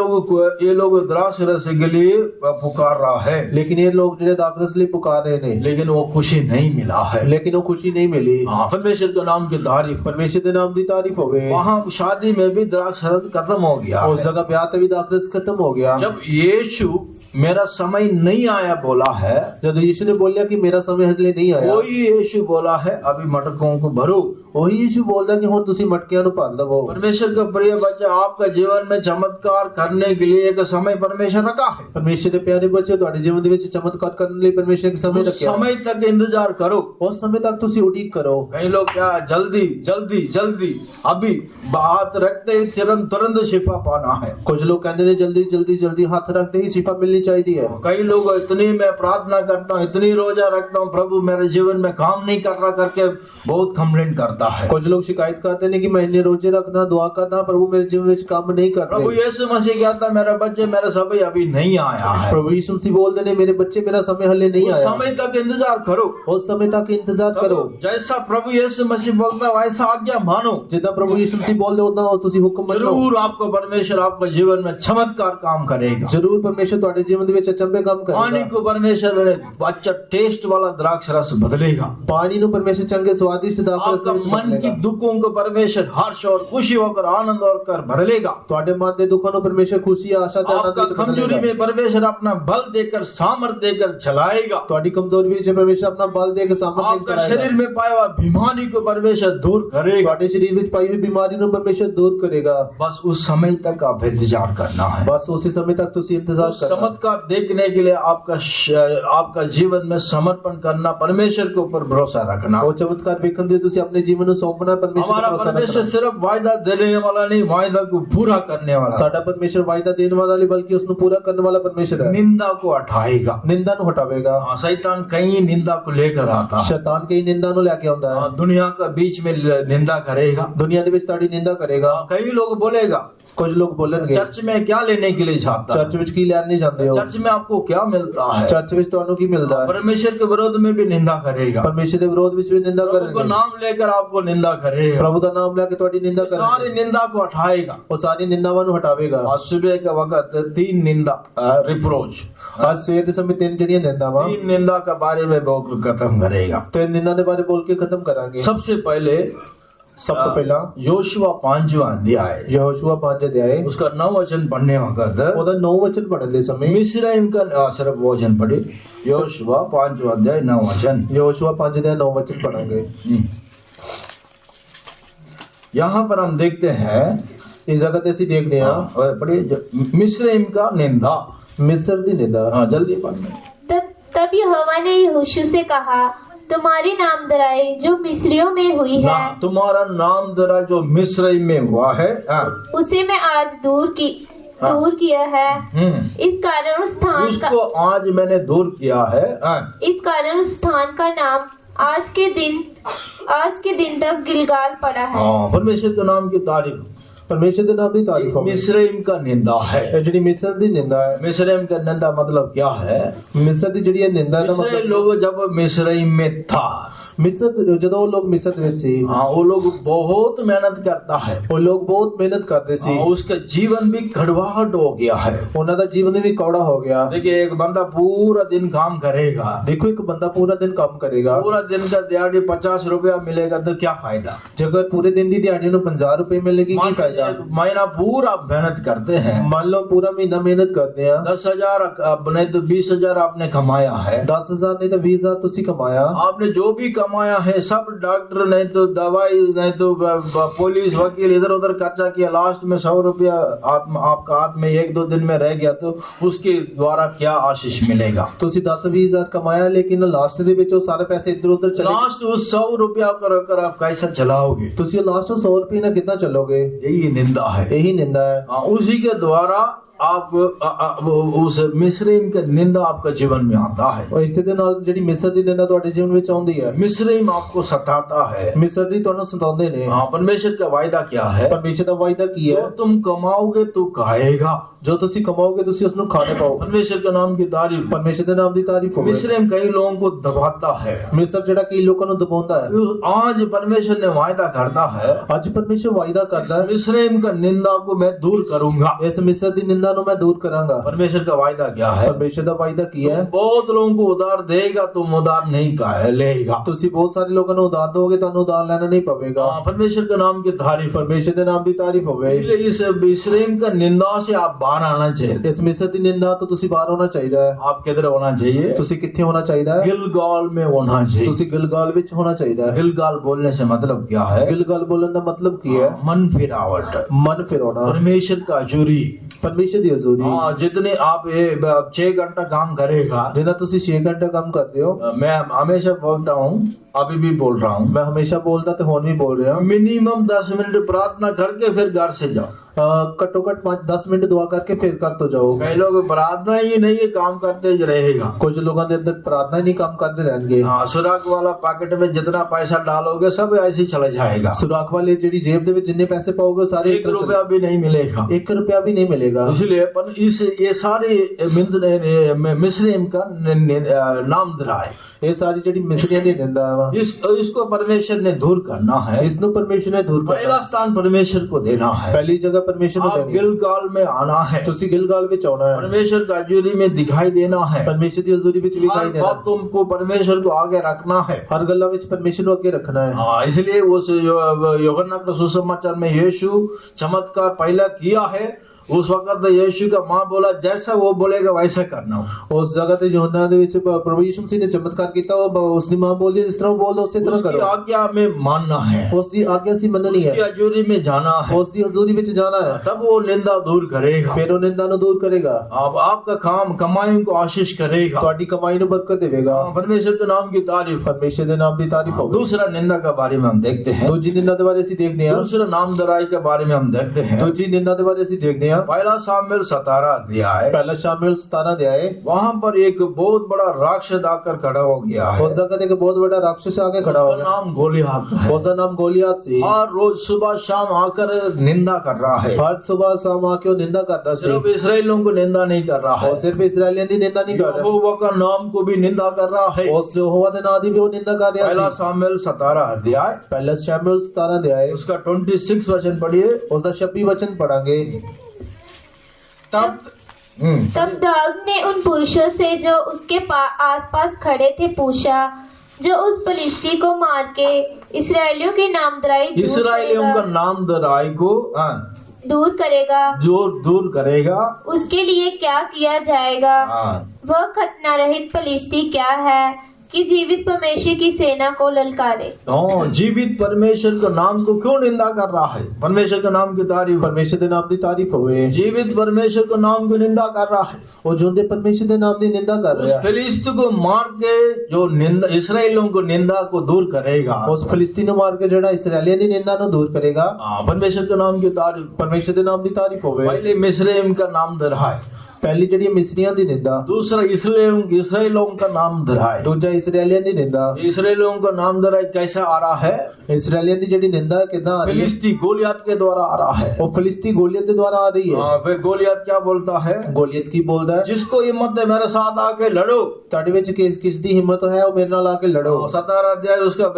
ये लोग द्राक्ष रस के लिए पुकार रहा है, ਲੇਕਿਨ ਇਹ ਲੋਕ ਜਿਹੜੇ ਦਾਖਰਸ ਲਈ ਪੁਕਾਰ ਰਹੇ ਨੇ, लेकिन वो खुशी नहीं मिला है। ਲੇਕਿਨ ਉਹ ਖੁਸ਼ੀ नहीं मिली। हाँ, परमेश्वर के नाम की तारीफ। परमेश्वर ਦੇ ਨਾਮ ਦੀ ਤਾਰੀਫ ਹੋਵੇ। वहाँ शादी में भी द्राक्ष रस खत्म हो गया उस है। जगह ब्याह ਤੇ ਵੀ ਦਾਖਰਸ खत्म हो गया। जब यीशु मेरा समय नहीं आया बोला है, जब यीशु ने बोलिया कि मेरा समय हजले नहीं आया, वही यीशु बोला है अभी मटकों को भरो। वही यीशु बोलदा कि हुण तुसी मटकियां नु भर दवो। परमेश्वर का प्रिय बच्चा, आपका जीवन में चमत्कार करने के लिए एक समय परमेश्वर रखा है। परमेश्वर ਦੇ ਪਿਆਰੇ ਬੱਚੇ, ਤੁਹਾਡੇ ਜੀਵਨ ਦੇ ਵਿੱਚ ਚਮਤਕਾਰ ਕਰਨ ਲਈ ਪਰਮੇਸ਼ਰ ਇੱਕ ਸਮੇਂ उस ਰੱਖਿਆ। समय तक इंतजार करो। ਉਸ ਸਮੇਂ ਤੱਕ ਤੁਸੀਂ ਉਡੀਕ ਕਰੋ। कई लोग क्या जल्दी जल्दी जल्दी अभी हाथ रखते ही तुरंत शिफा पाना है। कुछ लोग कहते हैं जल्दी जल्दी जल्दी हाथ रखते ही शिफा मिलनी चाहिए है। कई लोग इतनी मैं प्रार्थना करता हूँ, इतनी रोजा रखता हूँ, प्रभु मेरे जीवन में काम नहीं कर रहा करके बहुत कंप्लेंट करता है। कुछ लोग शिकायत करते हैं कि मैं इतने रोजे रखना, दुआ करना, प्रभु मेरे जीवन में काम नहीं कर प्रभु रहे। यीशु मसीह कहता मेरा बच्चे मेरा समय अभी नहीं आया है। प्रभु यीशु मसीह बोलते ने मेरे बच्चे मेरा समय हले नहीं उस आया। समय तक इंतजार करो। उस समय तक इंतजार करो। जैसा प्रभु यीशु मसीह बोलता वैसा आज्ञा मानो। जितना प्रभु यीशु मसीह बोलते उतना तुसी हुक्म मनो। जरूर आपको परमेश्वर आपके जीवन में चमत्कार काम करेगा। जरूर परमेश्वर ਤੁਹਾਡੇ ਜੀਵਨ ਦੇ ਵਿੱਚ ਅਚੰਭੇ ਕੰਮ पानी ਕਰੇਗਾ। को परमेश्वर ने अच्छा टेस्ट वाला द्राक्ष रस बदलेगा। पानी ਨੂੰ ਪਰਮੇਸ਼ਰ ਚੰਗੇ ਸਵਾਦਿਸ਼ਟ ਦਾਖਰਸ आपका ਦੇ ਵਿੱਚ मन की ਬਦਲੇਗਾ। दुखों को परमेश्वर हर्ष और खुशी होकर आनंद होकर भर लेगा। ਤੁਹਾਡੇ ਮਨ ਦੇ ਦੁੱਖਾਂ ਨੂੰ ਪਰਮੇਸ਼ਰ ਖੁਸ਼ੀ, ਆਸ਼ਾ ਤੇ ਆਨੰਦ आपका ਵਿੱਚ कमजोरी ਬਦਲੇਗਾ। में परमेश्वर अपना बल देकर सामर्थ देकर चलाएगा। ਤੁਹਾਡੀ ਕਮਜ਼ੋਰੀ ਵਿੱਚ ਪਰਮੇਸ਼ਰ ਆਪਣਾ ਬਲ ਦੇ ਕੇ ਸਾਮਰਥ आपका शरीर में पाया हुआ बीमारी को परमेश्वर दूर करेगा। ਤੁਹਾਡੇ ਸਰੀਰ ਵਿੱਚ ਪਾਈ ਹੋਈ ਬਿਮਾਰੀ ਨੂੰ ਪਰਮੇਸ਼ਰ ਦੂਰ ਕਰੇਗਾ। बस उस समय तक आप इंतजार करना है। बस उसी समय तक ਤੁਸੀਂ इंतजार उस करना। चमत्कार देखने के लिए आपका जीवन में समर्पण करना, परमेश्वर के ऊपर भरोसा रखना। ਉਹ ਚਮਤਕਾਰ ਵੇਖਣ ਦੇ ਤੁਸੀਂ ਆਪਣੇ ਜੀਵਨ ਨੂੰ ਸੌਂਪਣਾ, ਪਰਮੇਸ਼ਰ हमारा ਤੇ ਭਰੋਸਾ परमेश्वर ਰੱਖਣਾ। सिर्फ वायदा देने वाला नहीं, वायदा को पूरा करने वाला। ਸਾਡਾ ਪਰਮੇਸ਼ਰ ਵਾਅਦਾ ਦੇਣ ਵਾਲਾ ਨਹੀਂ ਬਲਕਿ ਉਸ ਨੂੰ ਪੂਰਾ ਕਰਨ ਵਾਲਾ ਪਰਮੇਸ਼ਰ ਹੈ। निंदा को हटाएगा। ਨਿੰਦਾ ਨੂੰ ਹਟਾਵੇਗਾ। हाँ, शैतान कहीं निंदा को लेकर आता है। ਸ਼ੈਤਾਨ ਕਈ ਨਿੰਦਾ ਨੂੰ ਲੈ ਕੇ ਆਉਂਦਾ ਹੈ। हाँ, दुनिया का बीच में निंदा करेगा। ਦੁਨੀਆ ਦੇ ਵਿੱਚ ਤੁਹਾਡੀ ਨਿੰਦਾ ਕਰੇਗਾ। हाँ, कई लोग बोलेगा ਕੁਝ ਲੋਕ ਬੋਲਣਗੇ चर्च में क्या लेने के लिए जाता है? ਚਰਚ ਵਿੱਚ ਕੀ ਲੈਣ ਨਹੀਂ ਜਾਂਦੇ ਹੋ? चर्च में आपको क्या मिलता है? ਚਰਚ ਵਿੱਚ ਤੁਹਾਨੂੰ ਕੀ ਮਿਲਦਾ ਹੈ? परमेश्वर के विरोध में भी निंदा करेगा। ਪਰਮੇਸ਼ਰ ਦੇ ਵਿਰੋਧ ਵਿੱਚ ਵੀ ਨਿੰਦਾ प्रभु को ਕਰਨਗੇ। नाम लेकर आपको निंदा करेगा। ਪ੍ਰਭੂ ਦਾ ਨਾਮ ਲੈ ਕੇ ਤੁਹਾਡੀ ਨਿੰਦਾ सारी ਕਰਨਗੇ। निंदा को हटाएगा। ਉਹ ਸਾਰੀ ਨਿੰਦਾਵਾਂ ਨੂੰ ਹਟਾਵੇਗਾ। आज सुबह के वक्त 3 निंदा रिप्रोच, ਅੱਜ ਸਵੇਰ ਦੇ ਸਮੇਂ ਤਿੰਨ ਜਿਹੜੀਆਂ ਨਿੰਦਾਵਾਂ 3 निंदा के बारे में बोल खत्म करेगा। ਤੇ ਨਿੰਦਾ ਦੇ ਬਾਰੇ ਬੋਲ ਕੇ ਖਤਮ ਕਰਾਂਗੇ। सबसे पहले ਸਭ ਤੋਂ ਪਹਿਲਾਂ योशुआ 5वां अध्याय, ਯਹੋਸ਼ੂਆ 5 ਅਧਿਆਏ उसका 9 वचन पढ़ने वक्त ਉਹਦਾ 9 ਵਚਨ ਪੜ੍ਹਨ ਦੇ ਸਮੇਂ मिस्राइम का सिर्फ वचन पढ़े। योशुआ 5वां अध्याय 9 वचन। ਯਹੋਸ਼ੂਆ 5 ਦੇ 9 ਵਚਨ ਪੜਾਂਗੇ। यहाँ पर हम देखते हैं, ਇਸ ਜਗ੍ਹਾ ਤੇ ਅਸੀਂ ਦੇਖਦੇ ਹਾਂ और पढ़िए, मिस्राइम का निंदा। मिस्र दी निंदा। हाँ जल्दी पढ़ना। तब यहोवा ने यहोशू से कहा, तुम्हारी नामधराई जो मिस्रियों में हुई है, तुम्हारा नाम दरा जो मिस्र में हुआ है, उसे मैं आज दूर किया है। इस कारण उस स्थान उसको आज मैंने दूर किया है। इस कारण उस स्थान का नाम आज के दिन तक गिलगाल पड़ा है। परमेश्वर के नाम की तारीफ, परमेश्वर के नाम की तारीफ हो। मिस्रईम का निंदा है, जी मिस्र दी निंदा है। मिस्रईम का निंदा मतलब क्या है? मिस्र दी जी निंदा का मिस्र मतलब लोग जब मिस्रईम में था, मिस्र जो लोग मिस्र ਵਿੱਚ ਸੀ, वो लोग बहुत मेहनत करता है, वो लोग बहुत मेहनत करते ਸੀ। उसका जीवन भी कड़वाहट हो गया है, ਉਹਨਾਂ ਦਾ ਜੀਵਨ ਵੀ ਕੌੜਾ ਹੋ ਗਿਆ। देखिए एक बंदा पूरा दिन काम करेगा, देखो एक बंदा पूरा दिन काम करेगा, पूरा दिन का दिहाड़ी 50 रुपया मिलेगा तो क्या फायदा? जगह पूरे दिन की दिहाड़ी ਨੂੰ 50 रुपए मिलेगी, ਕੀ फायदा? महीना पूरा मेहनत करते हैं, मान लो पूरा महीना मेहनत करते हैं, 10,000 नहीं तो 20,000 आपने कमाया है, 10,000 नहीं तो 20,000 तुसी कमाया। आपने जो भी कमाया है सब डॉक्टर नहीं तो दवाई नहीं तो पुलिस वकील इधर उधर खर्चा किया, लास्ट में 100 रुपया आपका हाथ में 1-2 दिन में रह गया तो उसके द्वारा क्या आशीष मिलेगा? तुसी 10-20,000 कमाया लेकिन लास्ट ਦੇ ਵਿੱਚ ਉਹ ਸਾਰੇ ਪੈਸੇ इधर उधर चले, लास्ट उस 100 रुपया कर आप कैसा चलाओगे? तुसी लास्ट 100 रुपए ना कितना चलोगे? यही निंदा है, यही निंदा है। उसी के द्वारा आप उस मिस्रईम का निंदा आपका जीवन में आता है, और इसी ਦੇ ਨਾਲ ਜਿਹੜੀ ਮਿਸਰ ਦੀ ਨਿੰਦਾ ਤੁਹਾਡੇ ਜੀਵਨ ਵਿੱਚ ਆਉਂਦੀ ਹੈ। मिस्रईम आपको सताता है, मिस्र ਦੀ ਤੁਹਾਨੂੰ ਸਤਾਉਂਦੇ ਨੇ। परमेश्वर का वायदा क्या है? परमेश्वर ਦਾ वायदा ਕੀ ਹੈ? जो तुम कमाओगे तू खाएगा, जो तुसी कमाओगे तुसी उसਨੂੰ खाने पाओ। परमेश्वर के नाम की तारीफ, परमेश्वर ਦੇ ਨਾਮ ਦੀ ਤਾਰੀਫ ਹੋਵੇ। मिस्रईम कई लोगों को दबाता है, मिस्र ਜਿਹੜਾ ਕਈ ਲੋਕਾਂ ਨੂੰ ਦਬਾਉਂਦਾ ਹੈ। आज परमेश्वर ने वायदा करता है, ਅੱਜ परमेश्वर वायदा करता है, मिस्रईम का निंदा को मैं दूर करूंगा, इस मिस्र ਦੀ ਨਿੰਦਾ ਨੂੰ ਮੈਂ दूर करांगा। परमेश्वर का वायदा क्या है? परमेश्वर ਦਾ वायदा ਕੀ ਹੈ? बहुत लोगों को उधार देगा, तुम उधार नहीं लेगा, ਤੁਸੀਂ ਬਹੁਤ ਸਾਰੇ ਲੋਕਾਂ ਨੂੰ ਉਧਾਰ ਦੋਗੇ, ਤੁਹਾਨੂੰ ਉਧਾਰ ਲੈਣਾ ਨਹੀਂ ਪਵੇਗਾ। परमेश्वर के नाम की तारीफ, परमेश्वर ਦੇ ਨਾਮ ਦੀ ਤਾਰੀਫ ਹੋਵੇ। इसलिए इस मिस्रईम का निंदा से आप बाहर आना चाहिए। इस मिस्र ਦੀ ਨਿੰਦਾ ਤੋਂ ਤੁਸੀਂ ਬਾਹਰ ਹੋਣਾ ਚਾਹੀਦਾ ਹੈ। आप किधर होना चाहिए? ਤੁਸੀਂ ਕਿੱਥੇ ਹੋਣਾ ਚਾਹੀਦਾ ਹੈ? गिलगाल में होना चाहिए। ਤੁਸੀਂ गिलगाल ਵਿੱਚ होना ਚਾਹੀਦਾ ਹੈ। गिलगाल बोलने से मतलब क्या है? गिलगाल बोलने का मतलब ਕੀ है? मन फिरावट, मन फिरौना, परमेश्वर का हजूरी, परमेश्वर ਦੀ ਹਜ਼ੂਰੀ। जितने आप 6 घंटा काम करेगा, जितना तुसी 6 घंटा काम करते हो, मैं हमेशा बोलता हूँ, अभी भी बोल रहा हूँ, मैं हमेशा बोलता तो होन भी बोल रहा हूँ, मिनिमम 10 मिनट प्रार्थना करके फिर घर से जाओ। घट्टो घट 5-10 मिनट दुआ करके फिर कर तो जाओ। कई लोग प्रार्थना ही नहीं है, काम करते रहेगा। कुछ लोगों के अंदर प्रार्थना ही नहीं, काम करते रहेंगे। सुराख वाला पैकेट में जितना पैसा डालोगे सब ऐसे ही चला जाएगा। सुराख वाले जेडी जेब दे जितने पैसे पाओगे सारे 1 रुपया भी नहीं मिलेगा, 1 रुपया भी नहीं मिलेगा। इसलिए पर ये सारे मिस्रईम का नाम दराए, ये सारी जेडी मिस्रियां दी निंदा है, इसको परमेश्वर ने दूर करना है। इसको परमेश्वर ने दूर करना है। पहला स्थान परमेश्वर को देना है, पहली जगह परमेश्वर को देनी है। गिलगाल में आना है, तुसी गिलगाल विच आना है, परमेश्वर की हजूरी में दिखाई देना है, परमेश्वर की हजूरी विच दिखाई देना है। तुमको परमेश्वर को आगे रखना है, हर गल्ला विच परमेश्वर को आगे रखना है। इसलिए उस यूहन्ना का सुसमाचार में यीशु चमत्कार पहला किया है। उस वक्त यीशु का माँ बोला जैसा वो बोलेगा वैसा करना। उस जगह ते यूहन्ना दे विच प्रभु यीशु मसीह ने चमत्कार किया, उसकी माँ बोली जिस तरह बोल उसी तरह करो। उसकी आज्ञा में मानना है, उसकी आज्ञा से मननी है, उसकी हजूरी में जाना है, उसकी हजूरी विच जाना है, तब वो निंदा दूर करेगा, फिर वो निंदा नु दूर करेगा। आपका काम कमाई को आशीष करेगा, ਤੁਹਾਡੀ कमाई नु बरकत देवेगा। परमेश्वर के नाम की तारीफ, परमेश्वर के नाम की तारीफ हो। दूसरा निंदा के बारे में हम देखते हैं, दूसरी निंदा के बारे में देखते हैं, दूसरा नामधराई के बारे में हम देखते हैं, दूसरी निंदा के बारे में देखते हैं। पहला शामिल 17 अध्याय, पहला शामिल 17 अध्याय, वहाँ पर एक बहुत बड़ा राक्षस आकर खड़ा हो गया है। उस जगह एक बहुत बड़ा राक्षस आके खड़ा हो गया, नाम गोलियत है। उसका नाम गोलियत से हर रोज सुबह शाम आकर निंदा कर रहा है, हर सुबह शाम आके निंदा करता है। सिर्फ इसराइलियों को निंदा नहीं कर रहा है, और सिर्फ इसराइलियों की निंदा नहीं कर रहा है, यहोवा का नाम को भी निंदा कर रहा है। उस यहोवा के नाम की भी वो निंदा कर रहा है। पहला शामिल 17 अध्याय, पहला शामिल 17 अध्याय, उसका 26 वचन पढ़िए, उसका 26 वचन पढ़ांगे। तब दाऊद ने उन पुरुषों से जो उसके आसपास खड़े थे पूछा, जो उस फलिश्ती को मार के इसराइलियों की नामधराई इसराइलियों का नामधराई को दूर करेगा, जो दूर करेगा, उसके लिए क्या किया जाएगा? वह खतना रहित फलिश्ती क्या है कि जीवित परमेश्वर की सेना को ललकारे। हाँ, जीवित परमेश्वर के नाम को क्यों निंदा कर रहा है? परमेश्वर के नाम की तारीफ, परमेश्वर के नाम की तारीफ होवे। जीवित परमेश्वर के नाम की निंदा कर रहा है। ਉਹ ਜਿਉਂਦੇ परमेश्वर के नाम की निंदा कर उस रहा है। फिलिस्त को मार के जो निंदा इसराइलियों को निंदा को दूर करेगा, उस फिलिस्तीन ਨੂੰ ਮਾਰ ਕੇ ਜਿਹੜਾ ਇਸਰਾਏਲੀਆਂ ਦੀ ਨਿੰਦਾ ਨੂੰ ਦੂਰ ਕਰੇਗਾ। हाँ, परमेश्वर के नाम की तारीफ। परमेश्वर के नाम की तारीफ होवे। पहले मिस्रैम का नाम दोहराए, पहली ਜਿਹੜੀ ਮਿਸਰੀਆਂ ਦੀ ਨਿੰदा, दूसरा इसराइलों का नाम दोहराए। ਦੂਜਾ ਇਸਰਾਏਲੀਆਂ ਦੀ ਨਿੰदा। इसराइलियों का नाम दोहराए कैसा आ रहा है? ਇਸਰਾਏਲੀਆਂ ਦੀ ਜਿਹੜੀ ਨਿੰਦਾ ਕਿਦਾਂ ਆ ਰਹੀ ਹੈ? फिलिस्ती गोलियत के द्वारा आ रहा है। ਉਹ ਫਿਲਿਸਤੀ ਗੋਲੀਅਤ ਦੇ ਦੁਆਰਾ ਆ ਰਹੀ ਹੈ। हाँ, फिर गोलियत क्या बोलता है? ਗੋਲੀਅਤ ਕੀ ਬੋਲਦਾ ਹੈ? जिसको हिम्मत है मेरे साथ आके लड़ो। ਤੁਹਾਡੇ ਵਿੱਚ ਕਿਸ ਦੀ ਹਿੰਮਤ ਹੈ ਉਹ ਮੇਰੇ ਨਾਲ ਆ ਕੇ ਲੜੋ। 17 अध्याय उसका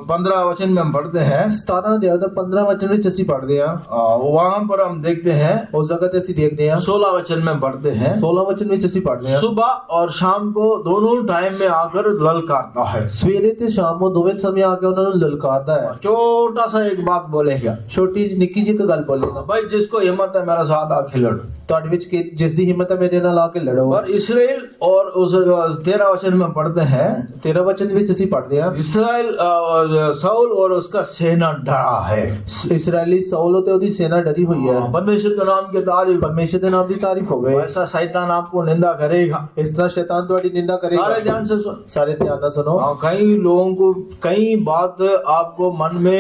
15 वचन में हम पढ़ते हैं। 17 ਅਧਿਆਇ ਦਾ 15 ਵਚਨ ਵਿੱਚ ਅਸੀਂ ਪੜ੍ਹਦੇ ਹਾਂ। वहां पर हम देखते हैं, ਉਸ ਜਗ੍ਹਾ ਤੇ ਅਸੀਂ ਦੇਖਦੇ ਹਾਂ 16 वचन में पढ़ते हैं, 16 ਵਚਨ ਵਿੱਚ ਅਸੀਂ ਪੜ੍ਹਦੇ ਹਾਂ। सुबह और शाम को दोनों टाइम में आकर ललकारता है। ਸਵੇਰੇ ਤੇ ਸ਼ਾਮ ਨੂੰ ਦੋਵੇਂ ਸਮੇਂ ਆ ਕੇ ਉਹਨਾਂ ਨੂੰ ਲਲਕਾਰਦਾ ਹੈ। छोटा सा एक बात बोलेगा, ਛੋਟੀ ਜਿਹੀ ਨਿੱਕੀ ਜਿਹੀ ਇੱਕ ਗੱਲ ਬੋਲੇਗਾ, भाई जिसको हिम्मत है मेरे साथ आके लड़ो। ਤੁਹਾਡੇ ਵਿੱਚ ਜਿਸ ਦੀ ਹਿੰਮਤ ਹੈ ਮੇਰੇ ਨਾਲ ਆ ਕੇ ਲੜੋ। और इसराइल और उस 13 वचन में पढ़ते हैं, 13 ਵਚਨ ਵਿੱਚ ਅਸੀਂ ਪੜ੍ਹਦੇ ਹਾਂ इसराइल साउल और उसका सेना डरा है। ਇਸਰਾਇਲੀ ਸੌਲ ਤੇ ਉਹਦੀ ਸੈਨਾ ਡਰੀ ਹੋਈ ਹੈ। परमेश्वर के नाम की तारीफ। ਪਰਮੇਸ਼ਰ ਦੇ ਨਾਮ ਦੀ ਤਾਰੀਫ ਹੋਵੇ। ऐसा शैतान आपको निंदा करेगा। ਇਸ ਤਰ੍ਹਾਂ ਸ਼ੈਤਾਨ ਤੁਹਾਡੀ ਨਿੰਦਾ ਕਰੇਗਾ। सारे ध्यान से सुन। ਸਾਰੇ ਧਿਆਨ ਨਾਲ ਸੁਣੋ। हाँ, कई लोगों को कई बात आपको मन में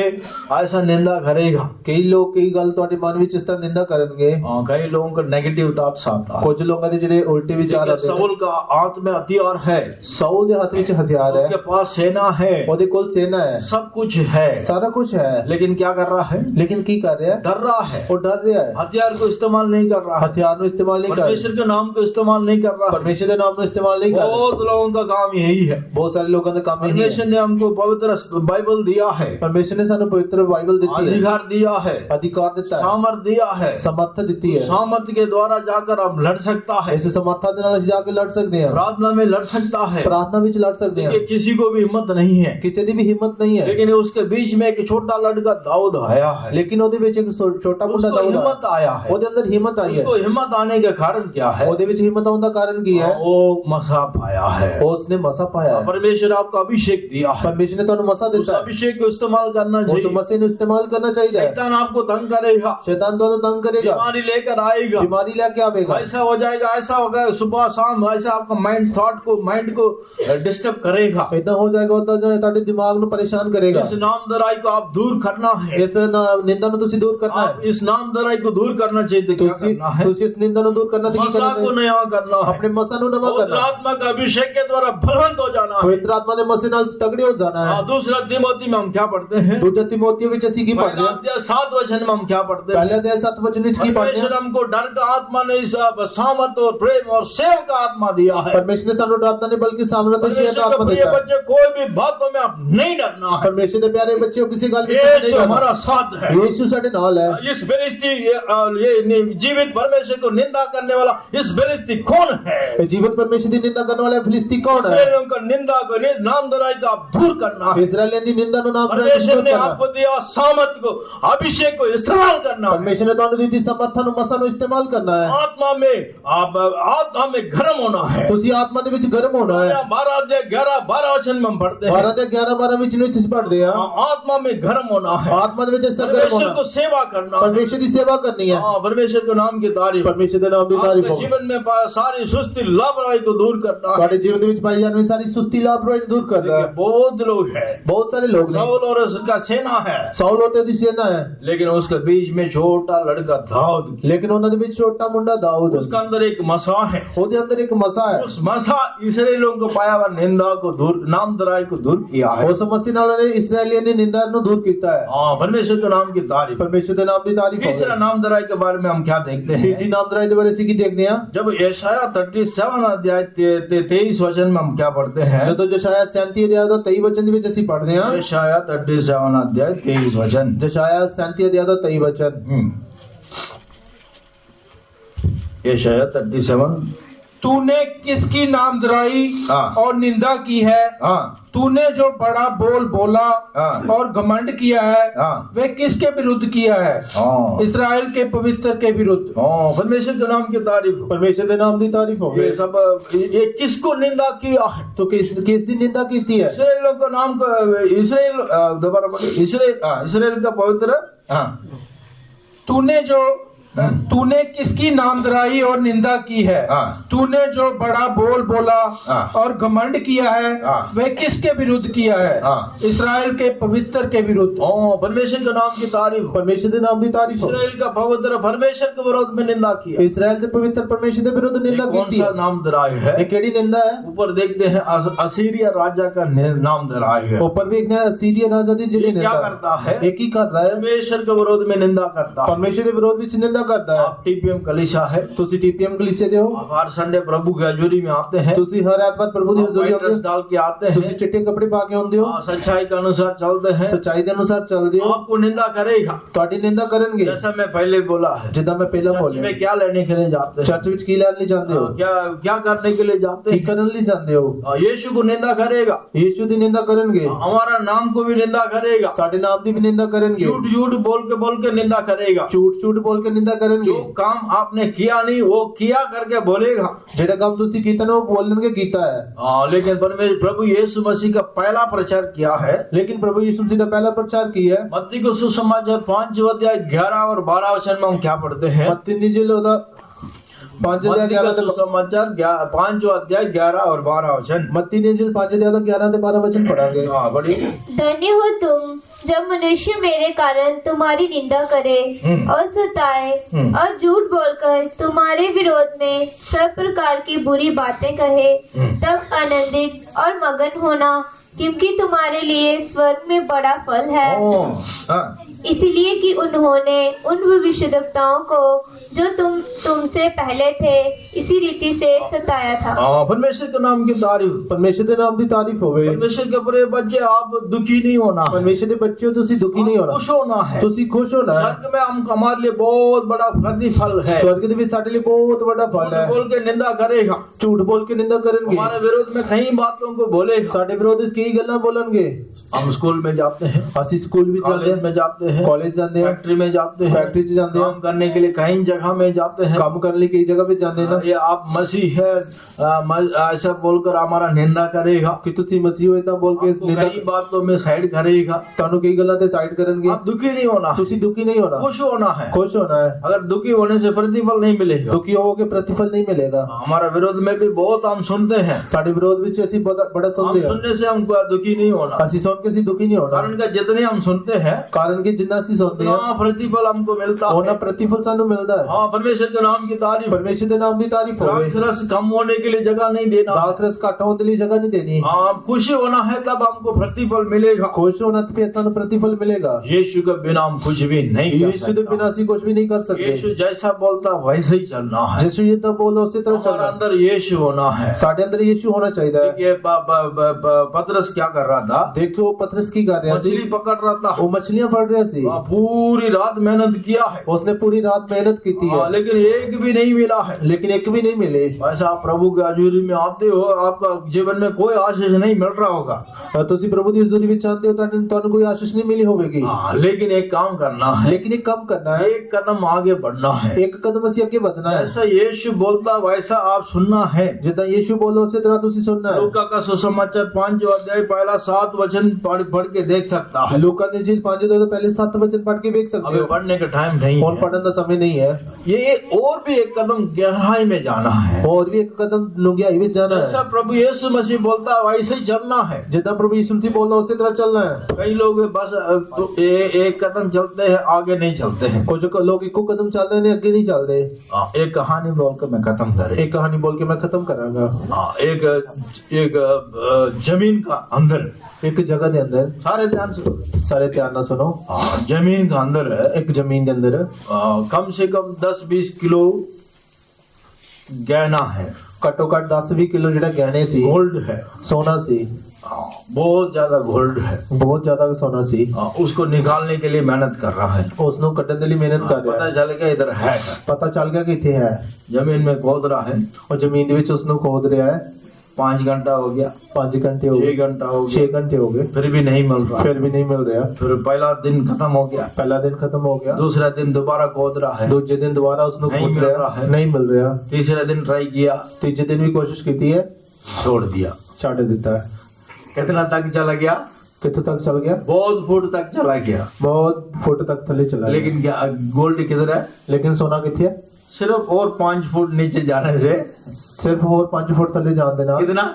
ऐसा निंदा करेगा। ਕਈ ਲੋਕ ਕਈ ਗੱਲ ਤੁਹਾਡੇ ਮਨ ਵਿੱਚ ਇਸ ਤਰ੍ਹਾਂ ਨਿੰਦਾ ਕਰਨਗੇ। हाँ, कई लोगों का नेगेटिव थॉट्स आता है। ਕੁਝ ਲੋਕਾਂ ਦੇ ਜਿਹੜੇ ਉਲਟੇ ਵਿਚਾਰ ਆਉਂਦੇ ਨੇ। साउल का हाथ में हथियार है, ਸੌਲ ਦੇ ਹੱਥ ਵਿੱਚ ਹਥਿਆਰ उसके ਹੈ, पास सेना है, ਉਹਦੇ ਕੋਲ ਸੈਨਾ ਹੈ, सब कुछ है, ਸਾਰਾ ਕੁਝ ਹੈ, लेकिन क्या कर रहा है? ਲੇਕਿਨ ਕੀ ਕਰ ਰਿਹਾ ਹੈ? डर रहा है। ਉਹ ਡਰ ਰਿਹਾ ਹੈ। हथियार को इस्तेमाल नहीं कर रहा है, ਹਥਿਆਰ ਨੂੰ ਇਸਤੇਮਾਲ ਨਹੀਂ ਕਰ ਰਿਹਾ, परमेश्वर के नाम को इस्तेमाल नहीं कर रहा है। ਪਰਮੇਸ਼ਰ ਦੇ ਨਾਮ ਨੂੰ ਇਸਤੇਮਾਲ ਨਹੀਂ ਕਰ ਰਿਹਾ। बहुत लोगों का काम यही है। ਬਹੁਤ ਸਾਰੇ ਲੋਕਾਂ ਦਾ ਕੰਮ ਇਹ परमेश्वर ਹੈ। ने हमको पवित्र बाइबल दिया है, ਪਰਮੇਸ਼ਰ ਨੇ ਸਾਨੂੰ ਪਵਿੱਤਰ ਬਾਈਬਲ ਦਿੱਤੀ ਹੈ, अधिकार दिया है, ਅਧਿਕਾਰ ਦਿੱਤਾ ਹੈ, सामर्थ दिया है। ਸਮਰੱਥ ਦਿੱਤੀ ਹੈ। सामर्थ के द्वारा जाकर हम लड़ सकता है, ਇਸ ਸਮਰੱਥਾ ਦੇ ਨਾਲ ਅਸੀਂ ਜਾ ਕੇ ਲੜ ਸਕਦੇ ਹਾਂ, प्रार्थना में लड़ सकता है। ਪ੍ਰਾਰਥਨਾ ਵਿੱਚ ਲੜ ਸਕਦੇ ਹਾਂ। देखिए, किसी को भी हिम्मत नहीं है, ਕਿਸੇ ਦੀ ਵੀ ਹਿੰਮਤ ਨਹੀਂ ਹੈ, लेकिन उसके बीच में एक छोटा लड़का दाऊद आया है। ਲੇਕਿਨ ਉਹਦੇ ਵਿੱਚ ਇੱਕ ਛੋਟਾ ਮੁੰਡਾ उसको ਦਾਊਦ हिम्मत आया है। ਉਹਦੇ ਅੰਦਰ ਹਿੰਮਤ ਆਈ ਹੈ। उसको हिम्मत आने के कारण क्या है? ਉਹਦੇ ਵਿੱਚ ਹਿੰਮਤ ਆਉਣ ਦਾ ਕਾਰਨ ਕੀ ਹੈ? वो मसा पाया है। ਉਸਨੇ ਮਸਾ ਪਾਇਆ ਹੈ। परमेश्वर आपको अभिषेक दिया है, ਪਰਮੇਸ਼ਰ ਨੇ ਤੁਹਾਨੂੰ ਮਸਾ उस ਦਿੱਤਾ ਹੈ। अभिषेक को इस्तेमाल करना ਉਸ चाहिए। ਮਸੇ ਨੂੰ ਇਸਤੇਮਾਲ ਕਰਨਾ ਚਾਹੀਦਾ ਹੈ। शैतान आपको तंग करेगा, शैतान ਤੁਹਾਨੂੰ ਤੰਗ ਕਰੇਗਾ, बीमारी लेकर आएगा, बीमारी लेके आवेगा, ऐसा हो जाएगा, ऐसा होगा, सुबह शाम ऐसा आपका माइंड को डिस्टर्ब करेगा। ਇਦਾਂ ਹੋ ਜਾਏਗਾ, ਉਦਾਂ ਤੁਹਾਡੇ ਦਿਮਾਗ ਨੂੰ ਪਰੇਸ਼ਾਨ ਕਰੇਗਾ। इस नामधराई को आप दूर करना है। ਇਸ ਨਿੰਦਾ ਨੂੰ ਤੁਸੀਂ ਦੂਰ ਕਰਨਾ आप ਹੈ। इस नामधराई को दूर करना चाहिए तो क्या करना है? ਤੁਸੀਂ ਇਸ ਨਿੰਦਾ ਨੂੰ ਦੂਰ ਕਰਨਾ ਤੇ ਕੀ मसा ਕਰਨਾ को ਹੈ? नया करना है, ਆਪਣੇ ਮਸਾ ਨੂੰ ਨਵਾਂ पवित्र ਕਰਨਾ, आत्मा का अभिषेक के द्वारा बलवंत हो जाना है। ਪਵਿੱਤਰ ਆਤਮਾ ਦੇ ਮਸੇ ਨਾਲ ਤਗੜੇ ਹੋ ਜਾਣਾ ਹੈ। दूसरा तिमोथी में हम क्या पढ़ते हैं? ਦੂਜਾ ਤਿਮੋਥੀ ਵਿੱਚ ਅਸੀਂ ਕੀ ਪੜ੍ਹਦੇ पहला ਹਾਂ? अध्याय 7 वचन में हम क्या पढ़ते हैं? ਪਹਿਲੇ ਅਧਿਆਇ 7 ਵਚਨ ਵਿੱਚ ਕੀ ਪੜ੍ਹਦੇ परमेश्वर ਹਾਂ? हमको डर का आत्मा नहीं, सब सामर्थ और प्रेम और सेव का आत्मा दिया है। ਪਰਮੇਸ਼ਰ ਨੇ ਸਾਨੂੰ ਡਰਦਾ ਨਹੀਂ ਬਲਕਿ ਸਾਮਰਥ ਤੇ ਸ਼ੇਰ परमेश्वर ਦਾ के ਆਤਮਾ प्रिय ਦਿੱਤਾ ਹੈ। बच्चे, कोई भी बातों में आप नहीं डरना है। ਪਰਮੇਸ਼ਰ ਦੇ ਪਿਆਰੇ ਬੱਚਿਓ, ਕਿਸੇ ਗੱਲ ਵਿੱਚ यीशु ਨਹੀਂ हमारा ਕਰਨਾ। साथ है। ਯੀਸ਼ੂ ਸਾਡੇ ਨਾਲ ਹੈ। इस बेइज्जती ये जीवित परमेश्वर को निंदा करने वाला इस बेइज्जती कौन है? ਇਹ ਜੀਵਤ ਪਰਮੇਸ਼ਰ ਦੀ ਨਿੰਦਾ ਕਰਨ ਵਾਲਾ ਫਿਲਿਸਤੀ ਕੌਣ ਹੈ? इसराइलियों का निंदा को नामधराई को आप दूर करना है। ਇਸਰਾਏਲੀਆਂ ਦੀ ਨਿੰਦਾ ਨੂੰ ਨਾਮ परमेश्वर ने ਕਰਨਾ। आपको दिया सामर्थ को, अभिषेक को इस्तेमाल करना है। ਪਰਮੇਸ਼ਰ ਨੇ ਤੁਹਾਨੂੰ ਦਿੱਤੀ ਸਮਰਥਨ ਨੂੰ ਮਸਾ ਨੂੰ ਇਸਤੇਮਾਲ ਕਰਨਾ ਹੈ। आत्मा में गर्म होना है। ਤੁਸੀਂ ਆਤਮਾ ਦੇ ਵਿੱਚ ਗਰਮ ਹੋਣਾ ਹੈ। 12 अध्याय 11-12 वचन में हम पढ़ते हैं, 12 ਤੇ 11-12 ਵਿੱਚ ਨੂੰ ਅਸੀਂ ਪੜ੍ਹਦੇ ਹਾਂ। आत्मा में गर्म होना है, ਆਤਮਾ ਦੇ ਵਿੱਚ ਸਰਗਰਮ परमेश्वर ਹੋਣਾ, को सेवा करना है। ਪਰਮੇਸ਼ਰ ਦੀ ਸੇਵਾ ਕਰਨੀ ਹੈ। हाँ, परमेश्वर के नाम की तारीफ। ਪਰਮੇਸ਼ਰ ਦੇ ਨਾਮ ਦੀ ਤਾਰੀਫ आपके ਹੋਵੇ। जीवन में सारी सुस्ती लापरवाही को दूर करना है। ਤੁਹਾਡੇ ਜੀਵਨ ਦੇ ਵਿੱਚ ਪਾਈ ਜਾਣ ਵਾਲੀ ਸਾਰੀ ਸੁਸਤੀ ਲਾਪਰਵਾਹੀ ਨੂੰ ਦੂਰ ਕਰਦਾ देखिए, ਹੈ। बहुत लोग हैं, ਬਹੁਤ ਸਾਰੇ ਲੋਕ ਨੇ, साउल और उसका सेना है, ਸਾਊਲ ਤੇ ਉਹਦੀ ਸੈਨਾ ਹੈ, लेकिन उसके बीच में छोटा लड़का दाऊद, ਲੇਕਿਨ ਉਹਨਾਂ ਦੇ ਵਿੱਚ ਛੋਟਾ ਮੁੰਡਾ ਦਾਊਦ, उसका अंदर एक मसा है। ਉਹਦੇ ਅੰਦਰ ਇੱਕ ਮਸਾ ਹੈ। उस मसा इसराइलियों को पाया हुआ निंदा को दूर, नामधराई को दूर किया है। ਉਸ ਮਸੀਹ ਨਾਲ ਉਹਨੇ ਇਸਰਾਏਲੀਆਂ ਦੀ ਨਿੰਦਾ ਨੂੰ ਦੂਰ ਕੀਤਾ ਹੈ। हाँ, परमेश्वर के नाम की तारीफ। ਪਰਮੇਸ਼ਰ ਦੇ ਨਾਮ ਦੀ ਤਾਰੀਫ तीसरा ਹੋਵੇ। नामधराई के बारे में हम क्या देखते हैं? ਤੀਜੀ ਨਾਮਧਰਾਈ ਦੇ ਬਾਰੇ ਅਸੀਂ ਕੀ ਦੇਖਦੇ ਹਾਂ? जब यशायाह 37 अध्याय 23 वचन में हम क्या पढ़ते हैं? ਜਦੋਂ ਜਸ਼ਾਇਆ 37 ਅਧਿਆਇ ਦਾ 23 ਵਚਨ ਦੇ ਵਿੱਚ ਅਸੀਂ ਪੜ੍ਹਦੇ ਹਾਂ। यशायाह 37 अध्याय 23 वचन। ਜਸ਼ਾਇਆ 37 ਅਧਿਆਇ ਦਾ 23 ਵਚਨ। यशायाह 37 तूने किसकी नामधराई हाँ। और निंदा की है? हाँ तूने जो बड़ा बोल बोला हाँ। और घमंड किया है, हाँ। वे किसके विरुद्ध किया है? हाँ इसराइल के पवित्र के विरुद्ध। हाँ परमेश्वर के नाम की तारीफ हो। परमेश्वर के नाम की तारीफ हो ये सब ये किसको निंदा किया है? तो किस दिन निंदा की है? इसराइल लोग का नाम इसराइल दोबारा बोलिए। इसराइल का पवित्र। हाँ तूने किसकी नामधराई और निंदा की है? हाँ। तूने जो बड़ा बोल बोला हाँ। और घमंड किया है, हाँ। वह किसके विरुद्ध किया है? हाँ। इसराइल के पवित्र के विरुद्ध। परमेश्वर के नाम की तारीफ हो। परमेश्वर के नाम की तारीफ हो। इसराइल का पवित्र परमेश्वर के विरोध में निंदा किया। इसराइल के पवित्र परमेश्वर के विरुद्ध निंदा कौन की सा नाम दराय है? ये केड़ी निंदा है? ऊपर देखते हैं असीरिया राजा का नाम दराय है। ऊपर भी एक सीरिया राजा दी जिन्हें क्या करता है? एक ही करता है, परमेश्वर के विरोध में निंदा करता है। परमेश्वर के विरोध में निंदा करता है। आप टीपीएम कलीसिया है, तुसी टीपीएम कलीसिया दे हो, आप हर संडे प्रभु की हजूरी में आते हैं, तुसी हर एतवार प्रभु की हजूरी व्हाइट आते ड्रेस हो, डाल के आते तुसी हैं, चिट्टे कपड़े पा के आंदे हो, सच्चाई के अनुसार चलते हैं, सच्चाई के अनुसार चलदे हो, आपको निंदा करेगा। ਤੁਹਾਡੀ ਨਿੰਦਾ ਕਰਨਗੇ। जैसा मैं पहले बोला है, ਜਿੱਦਾਂ ਮੈਂ ਪਹਿਲਾਂ चर्च ਬੋਲਿਆ, में क्या लेने के लिए जाते हैं? ਚਰਚ ਵਿੱਚ ਕੀ ਲੈਣ ਲਈ ਜਾਂਦੇ ਹੋ? क्या करने के लिए जाते ਕੀ हैं? ਕਰਨ ਲਈ ਜਾਂਦੇ ਹੋ? यीशु को निंदा करेगा, ਯीशु ਦੀ ਨਿੰਦਾ ਕਰਨਗੇ, हमारा नाम को भी निंदा करेगा, ਸਾਡੇ ਨਾਮ ਦੀ ਵੀ ਨਿੰਦਾ ਕਰਨਗੇ, झूठ झूठ बोल के निंदा करेगा। ਝੂਠ ਝੂਠ ਬੋਲ ਕੇ ਨਿੰਦਾ ਕਰਨਗੇ। जो काम आपने किया नहीं वो किया करके बोलेगा। ਜਿਹੜਾ ਕੰਮ ਤੁਸੀਂ ਕੀਤਾ ਨਾ ਉਹ ਬੋਲਣਗੇ ਕੀਤਾ ਹੈ। लेकिन परमेश्वर प्रभु यीशु मसीह का पहला प्रचार किया है। लेकिन प्रभु यीशु मसीह का पहला प्रचार किया है। मत्ती को सुसमाचार 5 अध्याय 11 और 12 वचन में हम क्या पढ़ते हैं? मत्ती दी जिल ओदा 5 अध्याय 11 तक सुसमाचार 5 अध्याय 11 और 12 वचन। मत्ती दी जिल 5 अध्याय 11 से 12 वचन पढ़ांगे। हाँ बड़ी धन्य हो तुम जब मनुष्य मेरे कारण तुम्हारी निंदा करे और सताए और झूठ बोलकर तुम्हारे विरोध में सब प्रकार की बुरी बातें कहे, तब आनंदित और मगन होना, क्योंकि तुम्हारे लिए स्वर्ग में बड़ा फल है। इसलिए कि उन्होंने उन भविष्यद्वक्ताओं को जो तुमसे पहले थे इसी रीति से सताया था। परमेश्वर के नाम की तारीफ। परमेश्वर के नाम की तारीफ होवे। परमेश्वर के प्रिय बच्चे आप दुखी नहीं होना। परमेश्वर के बच्चे हो तुसी दुखी नहीं होना, खुश होना है। तुसी खुश होना है। स्वर्ग में हम हमारे लिए बहुत बड़ा प्रतिफल है। स्वर्ग ਦੇ ਵਿੱਚ ਸਾਡੇ ਲਈ ਬਹੁਤ ਵੱਡਾ ਫਲ ਹੈ। बोल के निंदा करेगा, ਝੂਠ ਬੋਲ ਕੇ ਨਿੰਦਾ ਕਰਨਗੇ, हमारे विरोध में कई बातों को बोलेगा। ਸਾਡੇ ਵਿਰੋਧ ਵਿੱਚ ਕਈ ਗੱਲਾਂ ਬੋਲਣਗੇ। हम स्कूल में जाते हैं, ਅਸੀਂ ਸਕੂਲ ਵਿੱਚ ਜਾਂਦੇ कॉलेज में जाते हैं, ਕਾਲਜ ਜਾਂਦੇ ਹਾਂ, फैक्ट्री में जाते हैं, फैक्ट्री ਚ ਜਾਂਦੇ काम करने के लिए कई जगह में जाते हैं। ਕੰਮ ਕਰਨ ਲਈ ਕਈ ਜਗ੍ਹਾ ਵਿੱਚ ਜਾਂਦੇ ਨਾ। ये आप मसीह है ऐसा बोलकर हमारा निंदा करेगा ਕਿ ਤੁਸੀਂ ਮਸੀਹ ਹੋ ਤਾਂ ਬੋਲ ਕੇ आपको ਨਿੰਦਾ कई बातों में साइड करेगा। ਤੁਹਾਨੂੰ ਕਈ ਗੱਲਾਂ ਤੇ ਸਾਈਡ ਕਰਨਗੇ। आप दुखी नहीं होना, ਤੁਸੀਂ ਦੁਖੀ नहीं होना, खुश होना है। खुश होना है। अगर दुखी होने से प्रतिफल नहीं मिलेगा। दुखी होगे प्रतिफल नहीं मिलेगा। हमारा विरोध में भी बहुत हम सुनते हैं, ਸਾਡੇ ਵਿਰੋਧ ਵਿੱਚ ਅਸੀਂ ਬੜਾ हम ਸੁਣਦੇ ਹਾਂ। सुनने से हमको दुखी नहीं होना। ਅਸੀਂ ਸੁਣ ਕੇ ਅਸੀਂ ਦੁਖੀ ਨਹੀਂ ਹੋਣਾ, कारण का जितने हम सुनते हैं ਕਾਰਨ ਕਿ ਜਿੰਨਾ ਅਸੀਂ ਸੁਣਦੇ ਹਾਂ उतना प्रतिफल हमको मिलता ਉਹਨਾਂ है। प्रतिफल ਸਾਨੂੰ ਮਿਲਦਾ ਹੈ। हाँ परमेश्वर के नाम की तारीफ। ਪਰਮੇਸ਼ਰ ਦੇ ਨਾਮ ਦੀ ਤਾਰੀਫ ਹੋਵੇ। द्राक्ष रस कम होने के लिए जगह नहीं देना। ਦਾਖ ਰਸ ਘੱਟ ਹੋਣ ਦੇ ਲਈ ਜਗ੍ਹਾ नहीं देनी। हाँ खुशी होना है तब हमको प्रतिफल मिलेगा। खुश होना तो फिर ਤੁਹਾਨੂੰ प्रतिफल मिलेगा। यीशु के बिना हम कुछ भी नहीं कर यीशु के बिना ਅਸੀਂ कुछ भी नहीं कर सकते। यीशु जैसा बोलता वैसे ही चलना है। यीशु जितना बोलो उसी तरह हमारे चलना। अंदर यीशु होना है। ਸਾਡੇ ਅੰਦਰ यीशु होना चाहिए। ये पतरस क्या कर रहा था? देखो पतरस की कर रहा मछली ਸੀ, पकड़ रहा था। वो मछलियां पकड़ रहा ਸੀ। पूरी रात मेहनत किया है, उसने पूरी रात मेहनत की थी है, लेकिन एक भी नहीं मिला है। लेकिन एक भी नहीं मिले। ऐसा आप प्रभु की हजूरी में आते हो, आपका जीवन में कोई आशीष नहीं मिल रहा होगा। ਤੁਸੀਂ ਪ੍ਰਭੂ ਦੀ ਹਜ਼ੂਰੀ ਵਿੱਚ ਆਉਂਦੇ ਹੋ ਤੁਹਾਨੂੰ ਕੋਈ ਆਸ਼ੀਸ਼ नहीं मिली होगी। लेकिन एक काम करना है, लेकिन एक काम करना है, एक कदम आगे बढ़ना है। एक कदम ਅਸੀਂ ਅੱਗੇ ਵਧਣਾ ਹੈ। ऐसा यीशु बोलता वैसा आप सुनना है। ਜਿੱਦਾਂ ਯੀਸ਼ु ਬੋਲੋ ਉਸੇ ਤਰ੍ਹਾਂ ਤੁਸੀਂ ਸੁਣਨਾ ਹੈ। लूका का सुसमाचार 5 अध्याय पहला 7 वचन पढ़ के देख सकता है। लूका ਦੀ इंजील 5 ਤੋਂ पहले 7 वचन पढ़ के देख सकते अभी हो। पढ़ने का टाइम नहीं और है। पढ़ने का समय नहीं है। ये और भी एक कदम गहराई में जाना है। और भी एक कदम डूंघाई में जाना ऐसा है। प्रभु यीशु मसीह बोलता है वैसे ही चलना है। जितना प्रभु यीशु मसीह बोल रहा है उसी तरह चलना है। कई लोग बस एक कदम चलते हैं, आगे नहीं चलते हैं। कुछ लोग एक कदम चलते हैं आगे नहीं चलते। एक कहानी बोल कर मैं खत्म कर एक कहानी बोल के मैं खत्म करांगा। एक जमीन का अंदर, एक जगह के अंदर, सारे ध्यान से सारे ध्यान ना सुनो, जमीन का अंदर है, एक जमीन के अंदर कम से कम 10-20 किलो गहना है, घट्टो घट 10-20 किलो जेड़ा गहने सी, गोल्ड है, सोना सी, बहुत ज्यादा गोल्ड है। बहुत ज्यादा सोना सी। उसको निकालने के लिए मेहनत कर रहा है। उसਨੂੰ ਕੱਢਣ ਦੇ ਲਈ ਮਿਹਨਤ ਕਰ ਰਿਹਾ पता ਹੈ। चल गया इधर है, ਪਤਾ ਚੱਲ ਗਿਆ ਕਿ ਇੱਥੇ ਹੈ। जमीन में खोद रहा है। ਉਹ ਜ਼ਮੀਨ ਦੇ ਵਿੱਚ ਉਸਨੂੰ ਖੋਦ ਰਿਹਾ ਹੈ। 5 घंटा हो गया, 5 ਘੰਟੇ ਹੋ 6 ਗਏ, घंटा हो 6 गया, ਘੰਟੇ ਹੋ ਗਏ, फिर भी नहीं मिल रहा। ਫਿਰ ਵੀ ਨਹੀਂ ਮਿਲ ਰਿਹਾ। फिर पहला दिन खत्म हो गया, ਪਹਿਲਾ ਦਿਨ ਖਤਮ ਹੋ ਗਿਆ, दूसरा दिन दोबारा खोद रहा है, ਦੂਜੇ ਦਿਨ ਦੁਬਾਰਾ ਉਸਨੂੰ ਨਹੀਂ ਖੋਦ ਮਿਲ ਰਿਹਾ ਰਿਹਾ ਹੈ। ਨਹੀਂ ਮਿਲ ਰਿਹਾ। तीसरे दिन ट्राई किया, ਤੀਜੇ ਦਿਨ ਵੀ ਕੋਸ਼ਿਸ਼ ਕੀਤੀ ਹੈ, छोड़ दिया। ਛੱਡ ਦਿੱਤਾ ਹੈ। कितना तक चला गया? ਕਿੱਥੋਂ ਤੱਕ ਚੱਲ ਗਿਆ? बहुत फुट तक चला गया। ਬਹੁਤ ਫੁੱਟ ਤੱਕ ਥੱਲੇ ਚਲਾ ਗਿਆ। लेकिन क्या गोल्ड किधर है? ਲੇਕਿन ਸੋਨਾ ਕਿੱਥੇ ਹੈ? सिर्फ और 5 फुट नीचे जाने से ਸਿਰਫ ਹੋਰ 5 ਫੁੱਟ ਥੱਲੇ ਜਾਣ ਦੇ ਨਾਲ कितना?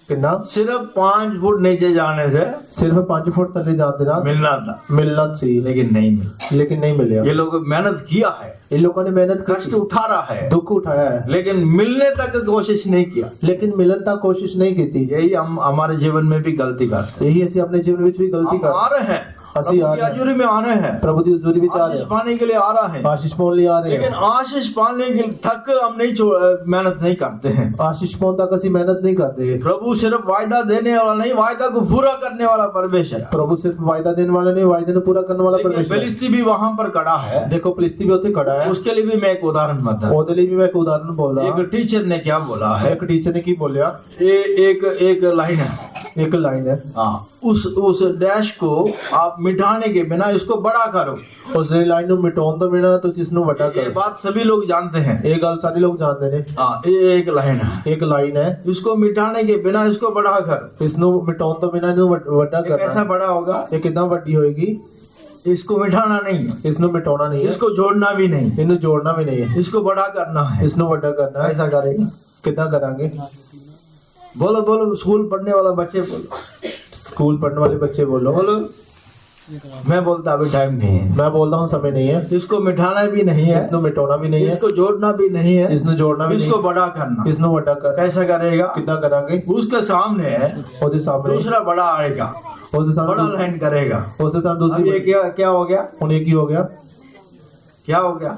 ਕਿੰਨਾ? सिर्फ 5 फुट नीचे जाने से ਸਿਰਫ 5 ਫੁੱਟ ਥੱਲੇ ਜਾਣ ਦੇ ਨਾਲ मिलना था, ਮਿਲਣਾ ਸੀ, लेकिन नहीं मिला। ਲੇਕਿਨ ਨਹੀਂ ਮਿਲਿਆ। ये लोग मेहनत किया है, ਇਹ ਲੋਕਾਂ ਨੇ ਮਿਹਨਤ कष्ट ਕੀਤੀ, उठा रहा है, ਦੁੱਖ ਉਠਾਇਆ ਹੈ, लेकिन मिलने तक कोशिश नहीं किया। ਲੇਕਿਨ ਮਿਲਣ ਤੱਕ ਕੋਸ਼ਿਸ਼ ਨਹੀਂ ਕੀਤੀ। यही हम हमारे जीवन में भी गलती करते ਇਹੀ ਅਸੀਂ ਆਪਣੇ ਜੀਵਨ ਵਿੱਚ ਵੀ हैं। गलती हम कर आ रहे हैं, ਅਸੀਂ प्रभु आ की रहे हैं, हजूरी में आ रहे हैं, प्रभु ਦੀ ਹਜ਼ੂਰੀ ਵਿੱਚ ਆ ਰਹੇ आशीष ਹਾਂ, पाने के लिए आ रहे हैं, आशीष पाने ਲਈ ਆ ਰਹੇ लेकिन ਹਾਂ। आशीष पाने के तक हम नहीं मेहनत नहीं करते हैं। आशीष पाने तक ਅਸੀਂ ਮਿਹਨਤ नहीं करते। प्रभु सिर्फ वायदा देने वाला नहीं, वायदा को पूरा करने वाला परमेश्वर है। प्रभु सिर्फ वायदा देने वाला नहीं, वायदे को पूरा करने वाला लेकिन परमेश्वर है। फिलिस्ती भी वहां पर खड़ा है, देखो फिलिस्ती भी ਉੱਥੇ खड़ा है, उसके लिए भी मैं एक उदाहरण बता। ਉਹਦੇ ਲਈ ਵੀ मैं एक उदाहरण बोल रहा एक टीचर ने क्या बोला है? एक टीचर ने की बोलिया, एक लाइन है, एक लाइन है, हाँ, उस डैश को आप मिटाने के बिना इसको बड़ा करो। उस लाइन ਨੂੰ ਮਿਟਾਉਣ ਤੋਂ ਬਿਨਾ ਤੁਸੀਂ ਇਸ ਨੂੰ ਵੱਡਾ ये ਕਰੋ। बात सभी लोग जानते हैं। ਇਹ ਗੱਲ ਸਾਰੇ ਲੋਕ ਜਾਣਦੇ ਨੇ। हाँ, ये एक लाइन है, एक लाइन है, इसको मिटाने के बिना इसको बड़ा करो। ਇਸ ਨੂੰ ਮਿਟਾਉਣ ਤੋਂ ਬਿਨਾ ਇਹਨੂੰ ਵੱਡਾ ये कैसा ਕਰਨਾ। बड़ा होगा? ਇਹ ਕਿਦਾਂ ਵੱਡੀ ਹੋਏਗੀ? इसको मिटाना नहीं है, ਇਸ ਨੂੰ ਮਿਟਾਉਣਾ ਨਹੀਂ ਹੈ, इसको जोड़ना भी नहीं, ਇਹਨੂੰ ਜੋੜਨਾ ਵੀ ਨਹੀਂ ਹੈ, इसको बड़ा करना है। ਇਸ ਨੂੰ ਵੱਡਾ ਕਰਨਾ ਹੈ। ऐसा करेगा? ਕਿਦਾਂ ਕਰਾਂਗੇ? बोलो बोलो, स्कूल पढ़ने वाला बच्चे बोलो, स्कूल पढ़ने वाले बच्चे बोलो। बोलो। मैं बोलता अभी टाइम नहीं है। मैं बोल रहा हूँ समय नहीं है, इसको मिटाना भी नहीं है, इसको मिटाना भी नहीं है, इसको जोड़ना भी नहीं है, इसको जोड़ना भी इसको नहीं, बड़ा करना। इसको ਵੱਡਾ ਕਰ। कैसा करेगा? कितना करांगे? उसके सामने ਉਹਦੇ ਸਾਹਮਣੇ दूसरा बड़ा आएगा, ਉਹਦੇ बड़ा ਸਾਹਮਣੇ लाइन करेगा। उसके सामने अब दूसरी ये क्या हो गया? ਹੁਣ ਇਹ ਕੀ ਹੋ ਗਿਆ? क्या हो गया?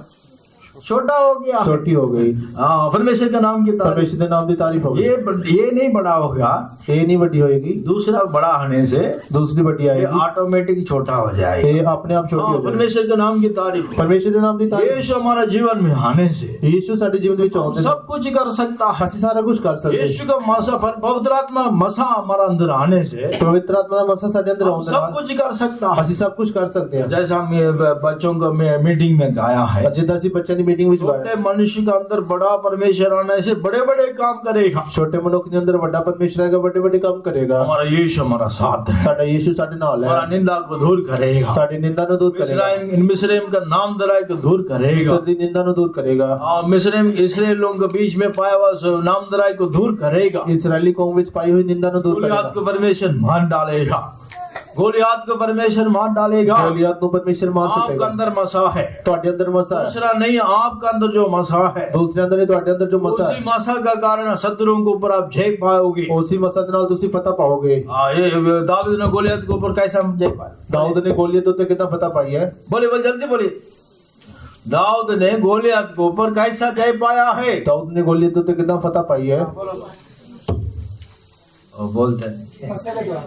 छोटा हो गया। छोटी हो गई। हाँ, परमेश्वर का नाम की तारीफ। परमेश्वर के नाम की तारीफ होगी। ये नहीं बड़ा होगा, ये नहीं बड़ी होएगी, दूसरा बड़ा होने से दूसरी बड़ी ये आएगी, ऑटोमेटिक छोटा हो जाएगा। ये अपने आप छोटी हाँ, हो जाएगी। परमेश्वर के नाम की तारीफ। परमेश्वर के नाम की तारीफ। यीशु हमारा जीवन में आने से यीशु ਸਾਡੇ ਜੀਵਨ ਵਿੱਚ ਆਉਂਦੇ ਨੇ, सब कुछ कर सकता है। ਅਸੀਂ सारा कुछ कर सकते यीशु का मसा, पवित्र आत्मा मसा हमारा अंदर आने से पवित्र आत्मा ਦਾ ਮਸਾ ਸਾਡੇ ਅੰਦਰ हम ਆਉਂਦੇ सब ਨਾਲ कुछ कर सकता है। ਅਸੀਂ ਸਭ ਕੁਝ ਕਰ ਸਕਦੇ ਹਾਂ। जैसा हम ये बच्चों को मीटिंग में गाया है, ਜਿੱਦਾਂ ਅਸੀਂ ਬੱਚਿਆਂ ਦੀ ਮੀਟਿੰਗ ਵਿੱਚ छोटे ਗਾਇਆ, मनुष्य का अंदर बड़ा परमेश्वर आने से बड़े बड़े काम करेगा। ਛੋਟੇ ਮਨੁੱਖ ਦੇ ਅੰਦਰ ਵੱਡਾ ਪਰਮੇਸ਼ਰ ਹੈਗਾ, ਵੱਡੇ ਵੱਡੇ ਕੰਮ ਕਰੇਗਾ। हमारा यीशु हमारा साथ है, ਸਾਡਾ ਯੀਸ਼ੂ ਸਾਡੇ ਨਾਲ हमारा ਹੈ, निंदा को दूर करेगा, ਸਾਡੀ ਨਿੰਦਾ ਨੂੰ ਦੂਰ ਕਰੇਗਾ, मिस्रैम का नाम दराई को दूर करेगा। ਮਿਸਰ ਦੀ ਨਿੰਦਾ ਨੂੰ ਦੂਰ ਕਰੇਗਾ, मिस्रैम इसराइल लोगों के बीच में पाया हुआ नाम दराई को दूर करेगा। ਇਸराइਲੀ ਕੌਮ ਵਿੱਚ ਪਾਈ ਹੋਈ ਨਿੰਦਾ ਨੂੰ ਦੂਰ गोलियात ਕਰੇਗਾ। को परमेश्वर मान डालेगा, गोलियात को परमेश्वर मार डालेगा। ਗੋਲੀਅਤ ਨੂੰ ਪਰਮੇਸ਼ਰ ਮਾਰ आपका ਸਕੇਗਾ। अंदर मसा है, ਤੁਹਾਡੇ ਅੰਦਰ ਮਸਾ ਹੈ, दूसरा नहीं, आपका अंदर जो मसा है, ਦੂਸਰੇ ਅੰਦਰ ਨਹੀਂ, ਤੁਹਾਡੇ ਅੰਦਰ ਜੋ ਮਸਾ उसी ਹੈ, मसा का कारण शत्रुओं के ऊपर आप जय पाओगे। ਉਸੇ ਮਸਾ ਦੇ ਨਾਲ ਤੁਸੀਂ ਫਤਹ ਪਾਓਗੇ। ये दाऊद ने गोलियत के ऊपर कैसा जय पाया? ਦਾਊਦ ਨੇ ਗੋਲੀਅਤ ਉੱਤੇ ਕਿੱਦਾਂ ਫਤਹ ਪਾਈ ਹੈ? बोले बोले जल्दी बोले। दाऊद ने गोलियत के ऊपर कैसा जय पाया है? ਦਾਊਦ ਨੇ ਗੋਲੀਅਤ ਉੱਤੇ ਕਿੱਦਾਂ ਫਤਹ ਪਾਈ ਹੈ? और बोलते हैं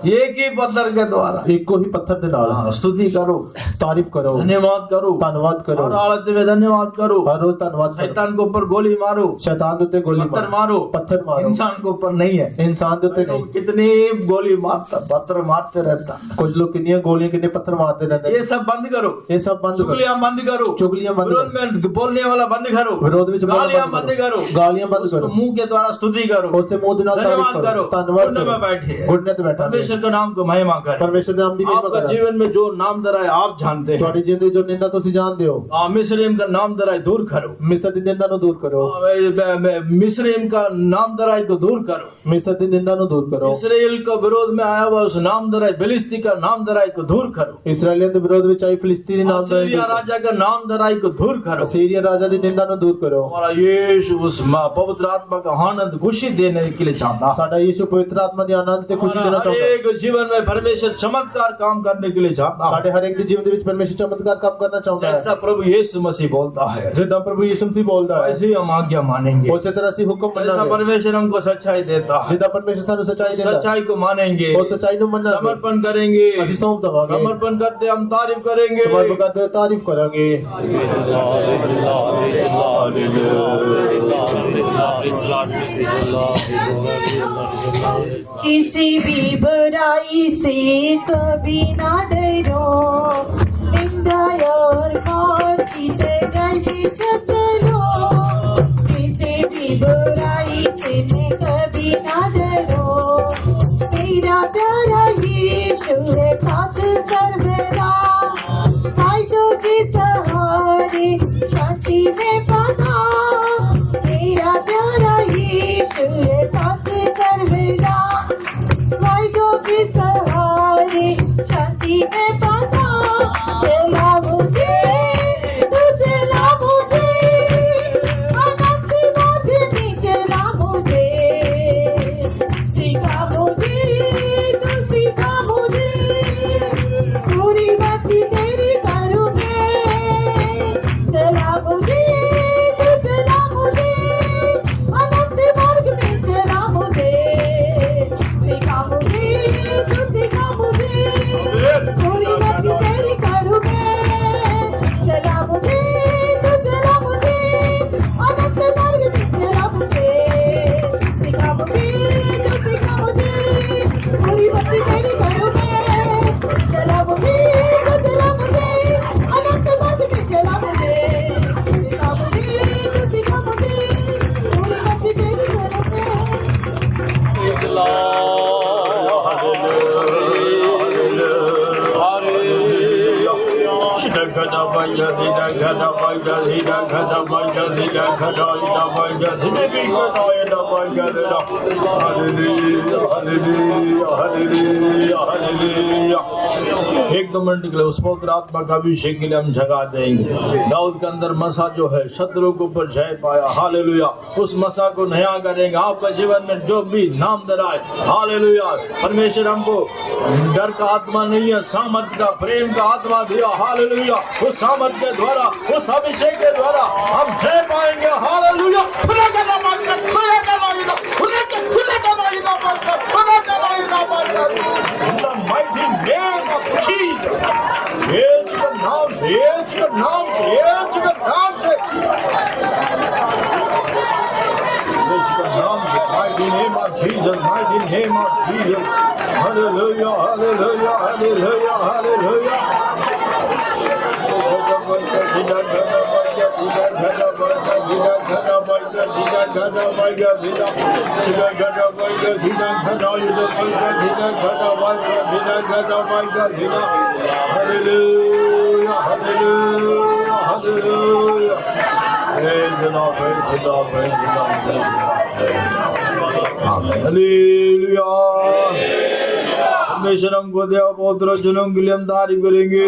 एक ही पत्थर के द्वारा। ਇੱਕੋ ਹੀ ਪੱਥਰ ਦੇ ਨਾਲ। हाँ, स्तुति करो, ਤਾਰੀਫ ਕਰੋ, धन्यवाद करो, ਧੰਨਵਾਦ ਕਰੋ, हर हालत में धन्यवाद करो। ਹਰ ਰੋਜ਼ ਧੰਨਵਾਦ ਕਰੋ। शैतान के ऊपर गोली मारो, शैतान ਦੇ ਉੱਤੇ ਗੋਲੀ पत्थर ਮਾਰੋ, मारो, पत्थर मारो, इंसान के ऊपर नहीं है। ਇਨਸਾਨ ਦੇ ਉੱਤੇ लोग ਨਹੀਂ। कितनी गोली मारता, पत्थर मारते रहता। ਕੁਝ ਲੋਕ ਕਿੰਨੀਆਂ ਗੋਲੀਆਂ ਕਿੰਨੇ ਪੱਥਰ ਮਾਰਦੇ ਰਹਿੰਦੇ ये ਨੇ। सब बंद करो, ਇਹ ਸਭ ਬੰਦ ਕਰੋ, चुगलियां बंद करो, चुगलियां बंद विरोध में बोलने वाला बंद करो, ਵਿਰੋਧ ਵਿੱਚ गालियां बंद करो, ਗਾਲੀਆਂ ਬੰਦ उसको ਕਰੋ, मुंह के द्वारा स्तुति करो, ਉਸੇ ਮੂੰਹ ਦੇ ਨਾਲ ਤਾਰੀਫ धन्यवाद ਕਰੋ, करो, ਧੰਨਵਾਦ घुटने में ਕਰੋ, बैठे घुटने ਤੇ ਬੈਠਾ परमेश्वर के नाम को महिमा करे। ਪਰਮੇਸ਼ਰ ਦੇ ਨਾਮ ਦੀ ਮਹਿਮਾ आपका ਕਰੋ। जीवन में जो नाम दरा है आप जानते हैं। ਤੁਹਾਡੀ ਜ਼ਿੰਦਗੀ ਜੋ ਨਿੰਦਾ ਤੁਸੀਂ ਜਾਣਦੇ ਹੋ, मिस्रैम का नाम दराई दूर करो, ਮਿਸਰ ਦੀ ਨਿੰਦਾ ਨੂੰ ਦੂਰ ਕਰੋ, मिस्रैम का नाम दराई को दूर करो, ਮਿਸਰ ਦੀ ਨਿੰਦਾ ਨੂੰ ਦੂਰ ਕਰੋ, इसराइल का विरोध में आया हुआ उस नाम दराई फिलिस्ती का नाम दराई को दूर करो, ਇਸਰਾਏਲੀਆਂ ਦੇ ਵਿਰੋਧ ਵਿੱਚ ਆਈ ਫਿਲਿਸਤੀਨੀ ਨਾਮ ਦਾ सीरिया राजा का नाम दराई को दूर करो। सीरिया राजा ਦੀ ਨਿੰਦਾ ਨੂੰ ਦੂਰ ਕਰੋ। हमारा यीशु उस पवित्र आत्मा का आनंद खुशी देने के लिए चाहता है। ਸਾਡਾ ਯੀਸ਼ੂ ਪਵਿੱਤਰ आत्मा दी आनंद ते खुशी देना चाहता है। एक जीवन में परमेश्वर चमत्कार काम करने के लिए चाहता है। साडे हर एक दे जीवन दे विच परमेश्वर चमत्कार काम करना चाहता है। जैसा प्रभु यीशु मसीह बोलता है, जिदा प्रभु यीशु मसीह बोलदा है, ऐसे हम आज्ञा मानेंगे। उसी तरह से हुक्म जैसा मनांगे। परमेश्वर हमको सच्चाई देता है, जिदा परमेश्वर सानू सच्चाई देता है, सच्चाई को मानेंगे, वो सच्चाई नु मनांगे, समर्पण करेंगे, असि सौंप दवांगे, समर्पण करते हम तारीफ करेंगे, समर्पण करते तारीफ करेंगे। किसी भी बुराई से कभी ना डरो, निंदा और मौत की जगह भी चलो। किसी भी बुराई से कभी ना डरो, मेरा प्यारा यीशु है साथ सर्वदा। फायदों के सहारे शांति में पाना, मेरा प्यारा यीशु है साथ सर्वदा। फायदों के सहारे शांति में पाना, चला मुझे तू चला मुझे, अनंत बात में चला मुझे, सिखा मुझे तू सिखा मुझे, पूरी बातें तेरी करूँ मैं। चला मुझे तू चला मुझे, अनंत मार्ग में चला मुझे, सिखा मुझे तू सिखा मुझे, पूरी बातें तेरी करूँ मैं। चला मुझे तू चला मुझे, अनंत मार्ग में चला मुझे, सिखा मुझे तू सिखा मुझे, पूरी बातें तेरी करूँ मैं। चला मुझे तू चला मुझे, अनंत मार्ग में चला मुझे, सिखा मुझे तू सिखा मुझे, पूरी बातें तेरी करूँ मैं। एक दो मिनट के लिए उस पवित्र आत्मा का अभिषेक के लिए हम जगा देंगे। दाऊद के अंदर मसा जो है शत्रु के ऊपर जय पाया, हालेलुया। उस मसा को नया करेंगे आपका जीवन में जो भी नाम दराए, हालेलुया। परमेश्वर हमको डर का आत्मा नहीं है, सामर्थ का प्रेम का आत्मा दिया, हालेलुया। उस सामर्थ के द्वारा, उस अभिषेक के द्वारा हम जय पाएंगे, hallelujah. In the mighty name of Jesus, यीशु के नाम से, यीशु के नाम से, यीशु के नाम से, यीशु के नाम से, mighty name of Jesus, mighty name of Jesus, hallelujah, hallelujah, hallelujah, hallelujah. Hallelujah, hallelujah, hallelujah. Praise the Lord, praise the Lord, praise the Lord. Hallelujah. परमेश्वर हमको देव पौत्र चुनों के लिए हम तारीफ करेंगे।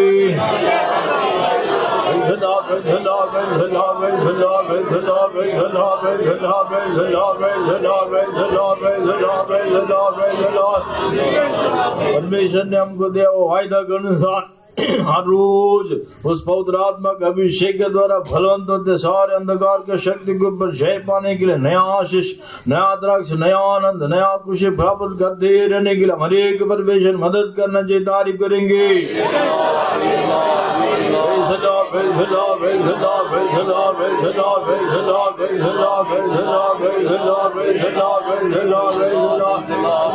परमेश्वर ने हमको दिया वो वायदा के अनुसार हर रोज उस पवित्र आत्मा के अभिषेक के द्वारा फलवंत होते सारे अंधकार के शक्ति के ऊपर जय पाने के लिए नया आशीष, नया द्राक्ष, नया आनंद, नया खुशी प्राप्त करते रहने के लिए हमारे एक परमेश्वर मदद करना चाहिए। तारीफ करेंगे।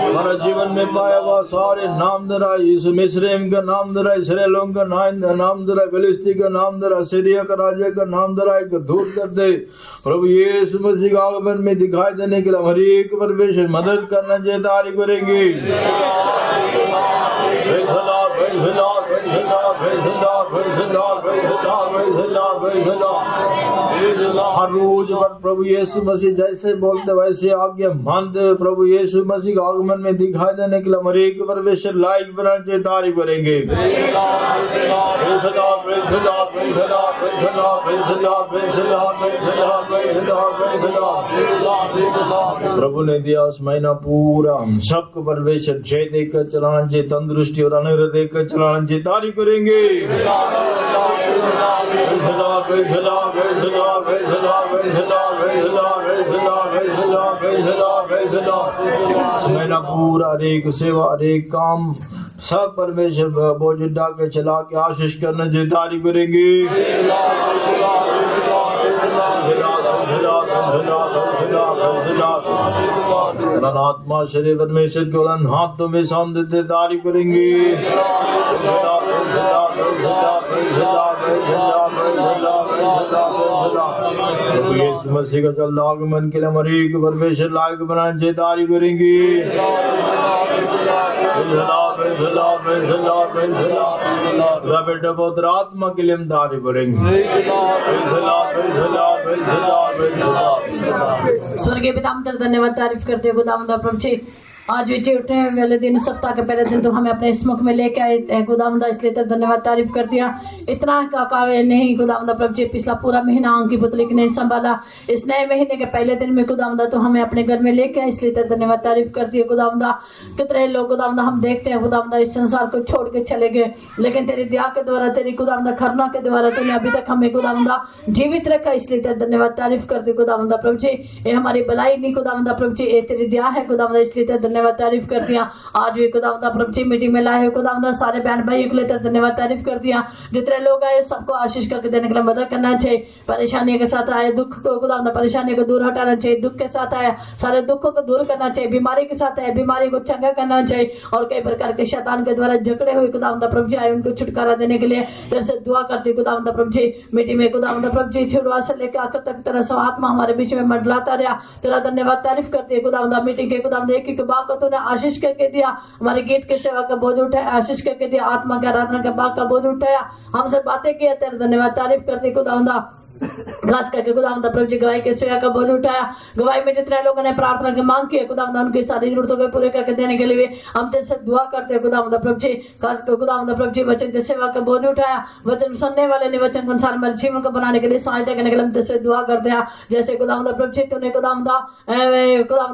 हमारा जीवन में पाया हुआ सारे नाम दरा, यीशु मिस्रैम का नाम दरा, इसराइलों का नाम दरा, फिलिस्ती का नाम दरा, सीरिया का राजा का नाम दरा एक दूर कर दे। प्रभु यीशु मसीह का आगमन में दिखाई देने के लिए हमारी एक परमेश्वर मदद करना चाहिए। तारीफ करेंगे। हर रोज प्रभु यीशु मसीह जैसे बोलते वैसे आज्ञा मानते हुए प्रभु यीशु मसीह का आगमन में दिखाई देने के लिए हमारे एक परमेश्वर लायक बनाने की तारीफ करेंगे। प्रभु ने दिया उस महीना पूरा हम सबको परमेश्वर जय देकर चलाना चाहिए, तंदुरुस्ती और अनुग्रह देकर चलाना चाहिए, तारीफ करेंगे। महीना पूरा हरेक सेवा हरेक काम सब परमेश्वर बोझ डाल के चला के आशीष करने से तारीफ करेंगे। आत्मा शरीर परमेश्वर को हाथों में साम देते तारीफ करेंगे। यीशु मसीह का जल्द आगमन के लिए हमारे परमेश्वर लायक बनाने से तारीफ करेंगे। बेटा बहुत आत्मा के लिए हम तारीफ करेंगे। स्वर्गीय पिता हम तेरा धन्यवाद तारीफ करते हैं खुदावंद प्रभु जी। आज विचे उठने वाले दिन सप्ताह के पहले दिन तो हमें अपने इस मुख में लेके आए खुदावंदा, इसलिए तो धन्यवाद तारीफ कर दिया। इतना काकावे नहीं खुदावंदा प्रभु जी, पिछला पूरा महीना आंख की पुतली की नहीं संभाला, इस नए महीने के पहले दिन में खुदावंदा तो हमें अपने घर में लेके आए, इसलिए तो धन्यवाद तारीफ कर दिया खुदावंदा। कितने लोग खुदावंदा हम देखते हैं खुदावंदा इस संसार को छोड़ के चले गए, लेकिन तेरी दया के द्वारा तेरी खुदावंदा करुणा के द्वारा तूने अभी तक हमें खुदावंदा जीवित रखा, इसलिए तो धन्यवाद तारीफ कर दी खुदावंदा प्रभु जी। ये हमारी भलाई नहीं खुदावंदा प्रभु जी, ये तेरी दया है खुदावंदा, इसलिए तो धन्यवाद तारीफ कर दिया। आज भी खुदावंदा प्रभु जी मीटिंग में लाए हो खुदावंदा, सारे बहन भाइयों के लिए तो धन्यवाद तारीफ कर दिया। जितने लोग आए सबको आशीष करके देने के लिए मदद करना चाहिए। परेशानी के साथ आए दुख को खुदावंदा परेशानी को दूर हटाना चाहिए, दुख के साथ आया सारे दुखों को दूर करना चाहिए, बीमारी के साथ आए बीमारी को चंगा करना चाहिए, और कई प्रकार के शैतान के द्वारा जकड़े हुए खुदावंदा प्रभु जी आए उनको छुटकारा देने के लिए तेरे से दुआ करती खुदावंदा प्रभु जी। मीटिंग में खुदावंदा प्रभु जी शुरुआत से लेकर आखिर तक तेरा सब आत्मा हमारे बीच में मंडलाता रहा, तेरा धन्यवाद तारीफ करती है खुदावंदा। मीटिंग के खुदावंदा एक बात को तूने आशीष करके दिया, हमारे गीत की सेवा का बोझ उठाया, आशीष करके दिया, आत्मा के आराधना के बाग का बोझ उठाया, हमसे बातें किया, तेरे धन्यवाद तारीफ करती खुदावंदा। खास करके खुदावंदा प्रभु जी गवाही के सेवा का बोझ उठाया, गवाही में जितने लोगों ने प्रार्थना की मांग की है खुदावंदा उनकी सारी जरूरतों को पूरे करके देने के लिए हम तेरे से दुआ करते हैं खुदावंदा प्रभु जी। खास कर खुदावंदा प्रभु जी वचन के सेवा का बोझ उठाया, वचन सुनने वाले ने वचन को अनुसार हमारे जीवन को बनाने के लिए सहायता करने के लिए हम तेरे से दुआ करते हैं। जैसे खुदावंदा प्रभु जी तूने खुदावंदा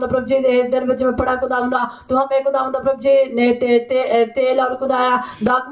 प्रभु जी तेरे बच्चे में पड़ा खुदावंदा, तो हमें खुदावंदा प्रभु जी ने तेल और खुदाया दाग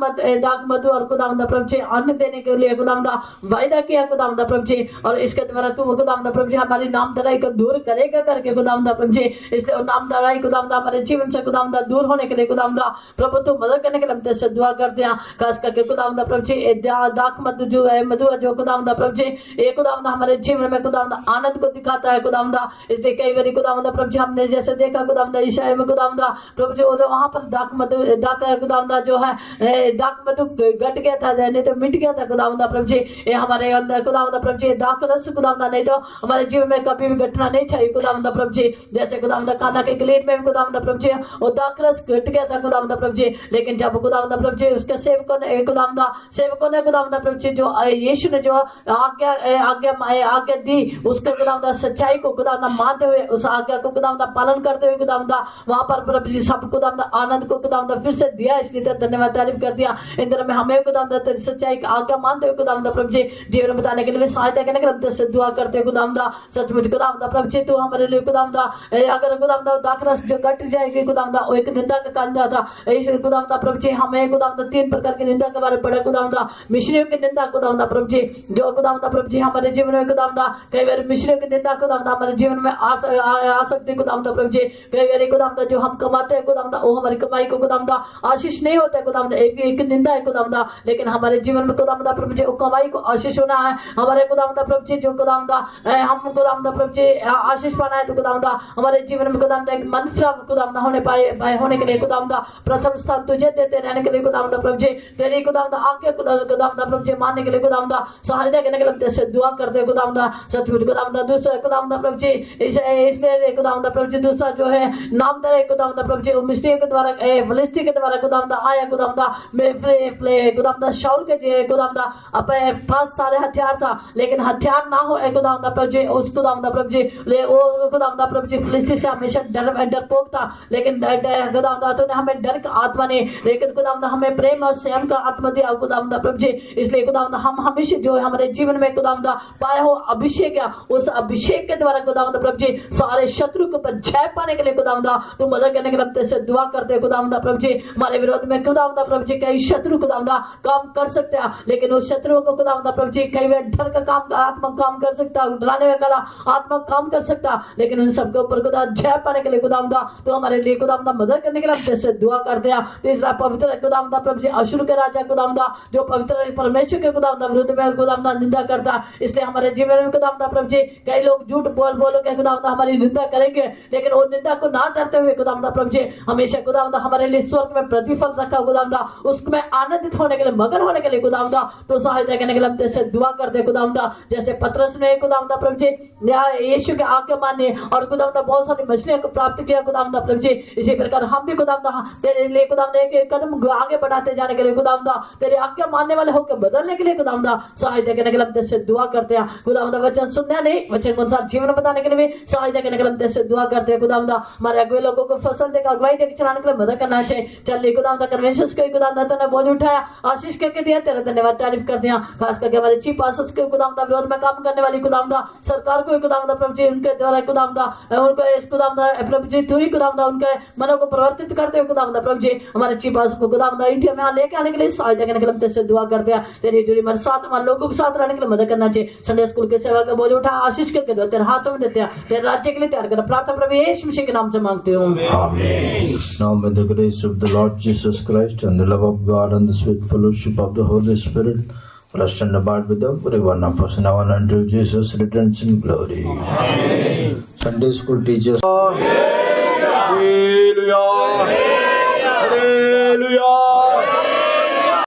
मधु और खुदावंदा प्रभु जी अन्न देने के लिए खुदावंदा वायदा किया खुदावंदा प्रभु जी, और इसके द्वारा तू खुदावंदा प्रभु जी हमारी नामधराई को दूर करेगा करके खुदावंदा प्रभु जी। इसलिए नामधराई खुदावंदा हमारे जीवन से खुदावंदा दूर होने के लिए खुदावंदा प्रभु तू मदद करने के लिए हम तेरे से दुआ करते हैं। खास करके खुदावंदा प्रभु जी दाख मधु जो है मधु जो खुदावंदा प्रभु जी ये खुदावंदा हमारे जीवन में खुदावंदा आनंद को दिखाता है खुदावंदा। इसलिए कई बार खुदावंदा प्रभु जी हमने जैसे देखा खुदावंदा ईशाया में खुदावंदा प्रभु जी वहां पर दाख मधु खुदावंदा जो है दाख मधु घट गया था, नहीं तो मिट गया था खुदावंदा प्रभु जी। ये हमारे अंदर खुदावंदा प्रभु जी दाख रस खुदावंदा नहीं तो हमारे जीवन में कभी भी घटना नहीं चाहिए खुदावंदा प्रभु जी। जैसे खुदावंदा काना के गलील में खुदावंदा प्रभु जी वो दाख रस घट गया था खुदावंदा प्रभु जी, लेकिन जब खुदावंदा प्रभु जी उसके सेवकों ने खुदावंदा प्रभु जी जो यीशु ने जो आज्ञा दी उसको खुदावंदा सच्चाई को खुदावंदा मानते हुए उस आज्ञा को खुदावंदा पालन करते हुए खुदावंदा वहां पर प्रभु जी सब खुदावंदा आनंद को खुदावंदा फिर से दिया, इसलिए तो धन्यवाद तारीफ कर दिया। इन दिनों में हमें खुदावंदा तेरी सच्चाई की आज्ञा मानते हुए खुदावंदा प्रभु जी जीवन बताने के लिए सहायता करने के लिए से दुआ करते खुदावंदा। सचमुच खुदावंदा प्रभु जी तू हमारे लिए खुदावंदा अगर खुदावंदा दाखरस जो घट जाएगी खुदावंदा वो एक निंदा का कारण था, इस खुदावंदा प्रभु जी हमें खुदावंदा 3 प्रकार की निंदा के बारे में पढ़े खुदावंदा। मिश्रियों की निंदा खुदावंदा प्रभु जी जो खुदावंदा प्रभु जी हमारे जीवन में खुदावंदा कई बार मिश्रियों की निंदा खुदावंदा हमारे जीवन में आ सकती खुदावंदा प्रभु जी। कई बार खुदावंदा जो हम कमाते हैं खुदावंदा वो हमारी कमाई को खुदावंदा आशीष नहीं होता है खुदावंदा, एक निंदा है खुदावंदा, लेकिन हमारे जीवन में खुदावंदा प्रभु जी वो कमाई को आशीष होना है। हमारे खुदावंदा प्रभु जी जो खुदावंदा हम खुदावंदा प्रभु जी आशीष पाना है तो खुदावंदा हमारे जीवन में खुदावंदा एक मंत्र खुदावंदा होने के लिए खुदावंदा प्रथम स्थान तुझे देते रहने के लिए खुदावंदा प्रभु जी तेरी खुदावंदा आके खुदावंदा प्रभु जी मानने के लिए खुदावंदा सहायता करने के लिए तेरे से दुआ करते खुदावंदा सचमुच खुदावंदा दूसरा खुदावंदा प्रभु जी इसलिए खुदावंदा प्रभु जी दूसरा जो है नाम तेरे खुदावंदा प्रभु जी मिस्टी के द्वारा फिलिस्ती के द्वारा खुदावंदा आया खुदावंदा खुदावंदा शाऊल के जी खुदावंदा अपने पास सारे हथियार था लेकिन हथियार ना हो खुदावंदा प्रभु जी उस खुदावंदा प्रभु जी वो खुदावंदा प्रभु जी फिलिस्ती से हमेशा डरपोक था लेकिन खुदावंदा तूने हमें डर का आत्मा नहीं लेकिन खुदावंदा हमें प्रेम और संयम का आत्मा दिया खुदावंदा प्रभु जी इसलिए खुदावंदा हम हमेशा जो है हमारे जीवन में खुदावंदा पाए हो अभिषेक है उस अभिषेक के द्वारा खुदावंदा प्रभु जी सारे शत्रु के ऊपर जय पाने के लिए खुदावंदा तू मदद करने के लिए तेरे से दुआ करते खुदावंदा प्रभु जी हमारे विरोध में खुदावंदा प्रभु जी कई शत्रु खुदावंदा काम कर सकते हैं लेकिन उस शत्रुओं को खुदावंदा प्रभु जी कई बार डर का काम आत्मा काम कर सकता डराने वाला आत्मा काम कर सकता लेकिन उन सबके ऊपर खुदा जय पाने के लिए खुदावंदा तो हमारे लिए खुदावंदा मदद करने के लिए तेरे से दुआ करते हैं तीसरा पवित्र खुदावंदा प्रभु जी अशुर के राजा खुदावंदा जो पवित्र परमेश्वर के खुदावंदा विरुद्ध में खुदावंदा निंदा करता इसलिए हमारे जीवन में खुदावंदा प्रभु जी कई लोग झूठ बोल के खुदावंदा हमारी निंदा करेंगे लेकिन वो निंदा को ना डरते हुए खुदावंदा प्रभु जी हमेशा खुदावंदा हमारे लिए स्वर्ग में प्रतिफल रखा खुदावंदा उसमें आनंदित होने के लिए मगन होने के लिए खुदावंदा तो सहायता करने के लिए तेरे से दुआ करते खुदावंदा जैसे पतरस ने खुदावंदा प्रभु जी यीशु के आज्ञा माने और खुदावंदा बहुत सारी मछलियों को प्राप्त किया खुदावंदा प्रभु जी इसी प्रकार हम भी खुदावंदा तेरे लिए खुदावंदा एक कदम आगे बढ़ाते जाने के लिए खुदावंदा तेरे आज्ञा मानने वाले होकर बदलने के लिए खुदावंदा सहायता करने के लिए तेरे से दुआ करते हैं खुदावंदा वचन सुनने नहीं वचन के अनुसार जीवन बताने के लिए भी सहायता करने के लिए तेरे से दुआ करते हैं खुदावंदा हमारे अगुए लोगों को फसल देकर अगुवाई देकर चलाने के लिए मदद करना चाहिए चल खुदावंदा कन्वेंशन को खुदावंदा तूने बोझ उठाया आशीष करके दिया तेरा धन्यवाद तारीफ करते हैं खास करके हमारे चीफ पास्टर्स के खुदावंदा विरोध में काम करने वाली खुदावंदा सरकार को खुदावंदा प्रभु जी उनके द्वारा खुदावंदा उनको इस खुदावंदा प्रभु जी तू ही खुदावंदा उनके मनों को परिवर्तित करते हुए खुदावंदा प्रभु जी हमारे चीफ पास्टर को खुदावंदा इंडिया में लेके आने के लिए सहायता करने के लिए तेरे से दुआ करते हैं तेरी जुड़ी हमारे साथ हमारे लोगों के साथ रहने के लिए मदद करना चाहिए संडे स्कूल के सेवा का बोझ उठा आशीष करके दो तेरे हाथों में देते हैं तेरे राज्य के लिए तैयार कर प्रार्थना प्रभु यीशु मसीह के नाम से मांगते हूँ Now may the grace of the Lord Jesus Christ and the love of God and the sweet fellowship of the Holy Spirit rest and abide with everyone of us now and until Jesus returns in glory. Amen. Sunday school teachers. Hallelujah. Hallelujah.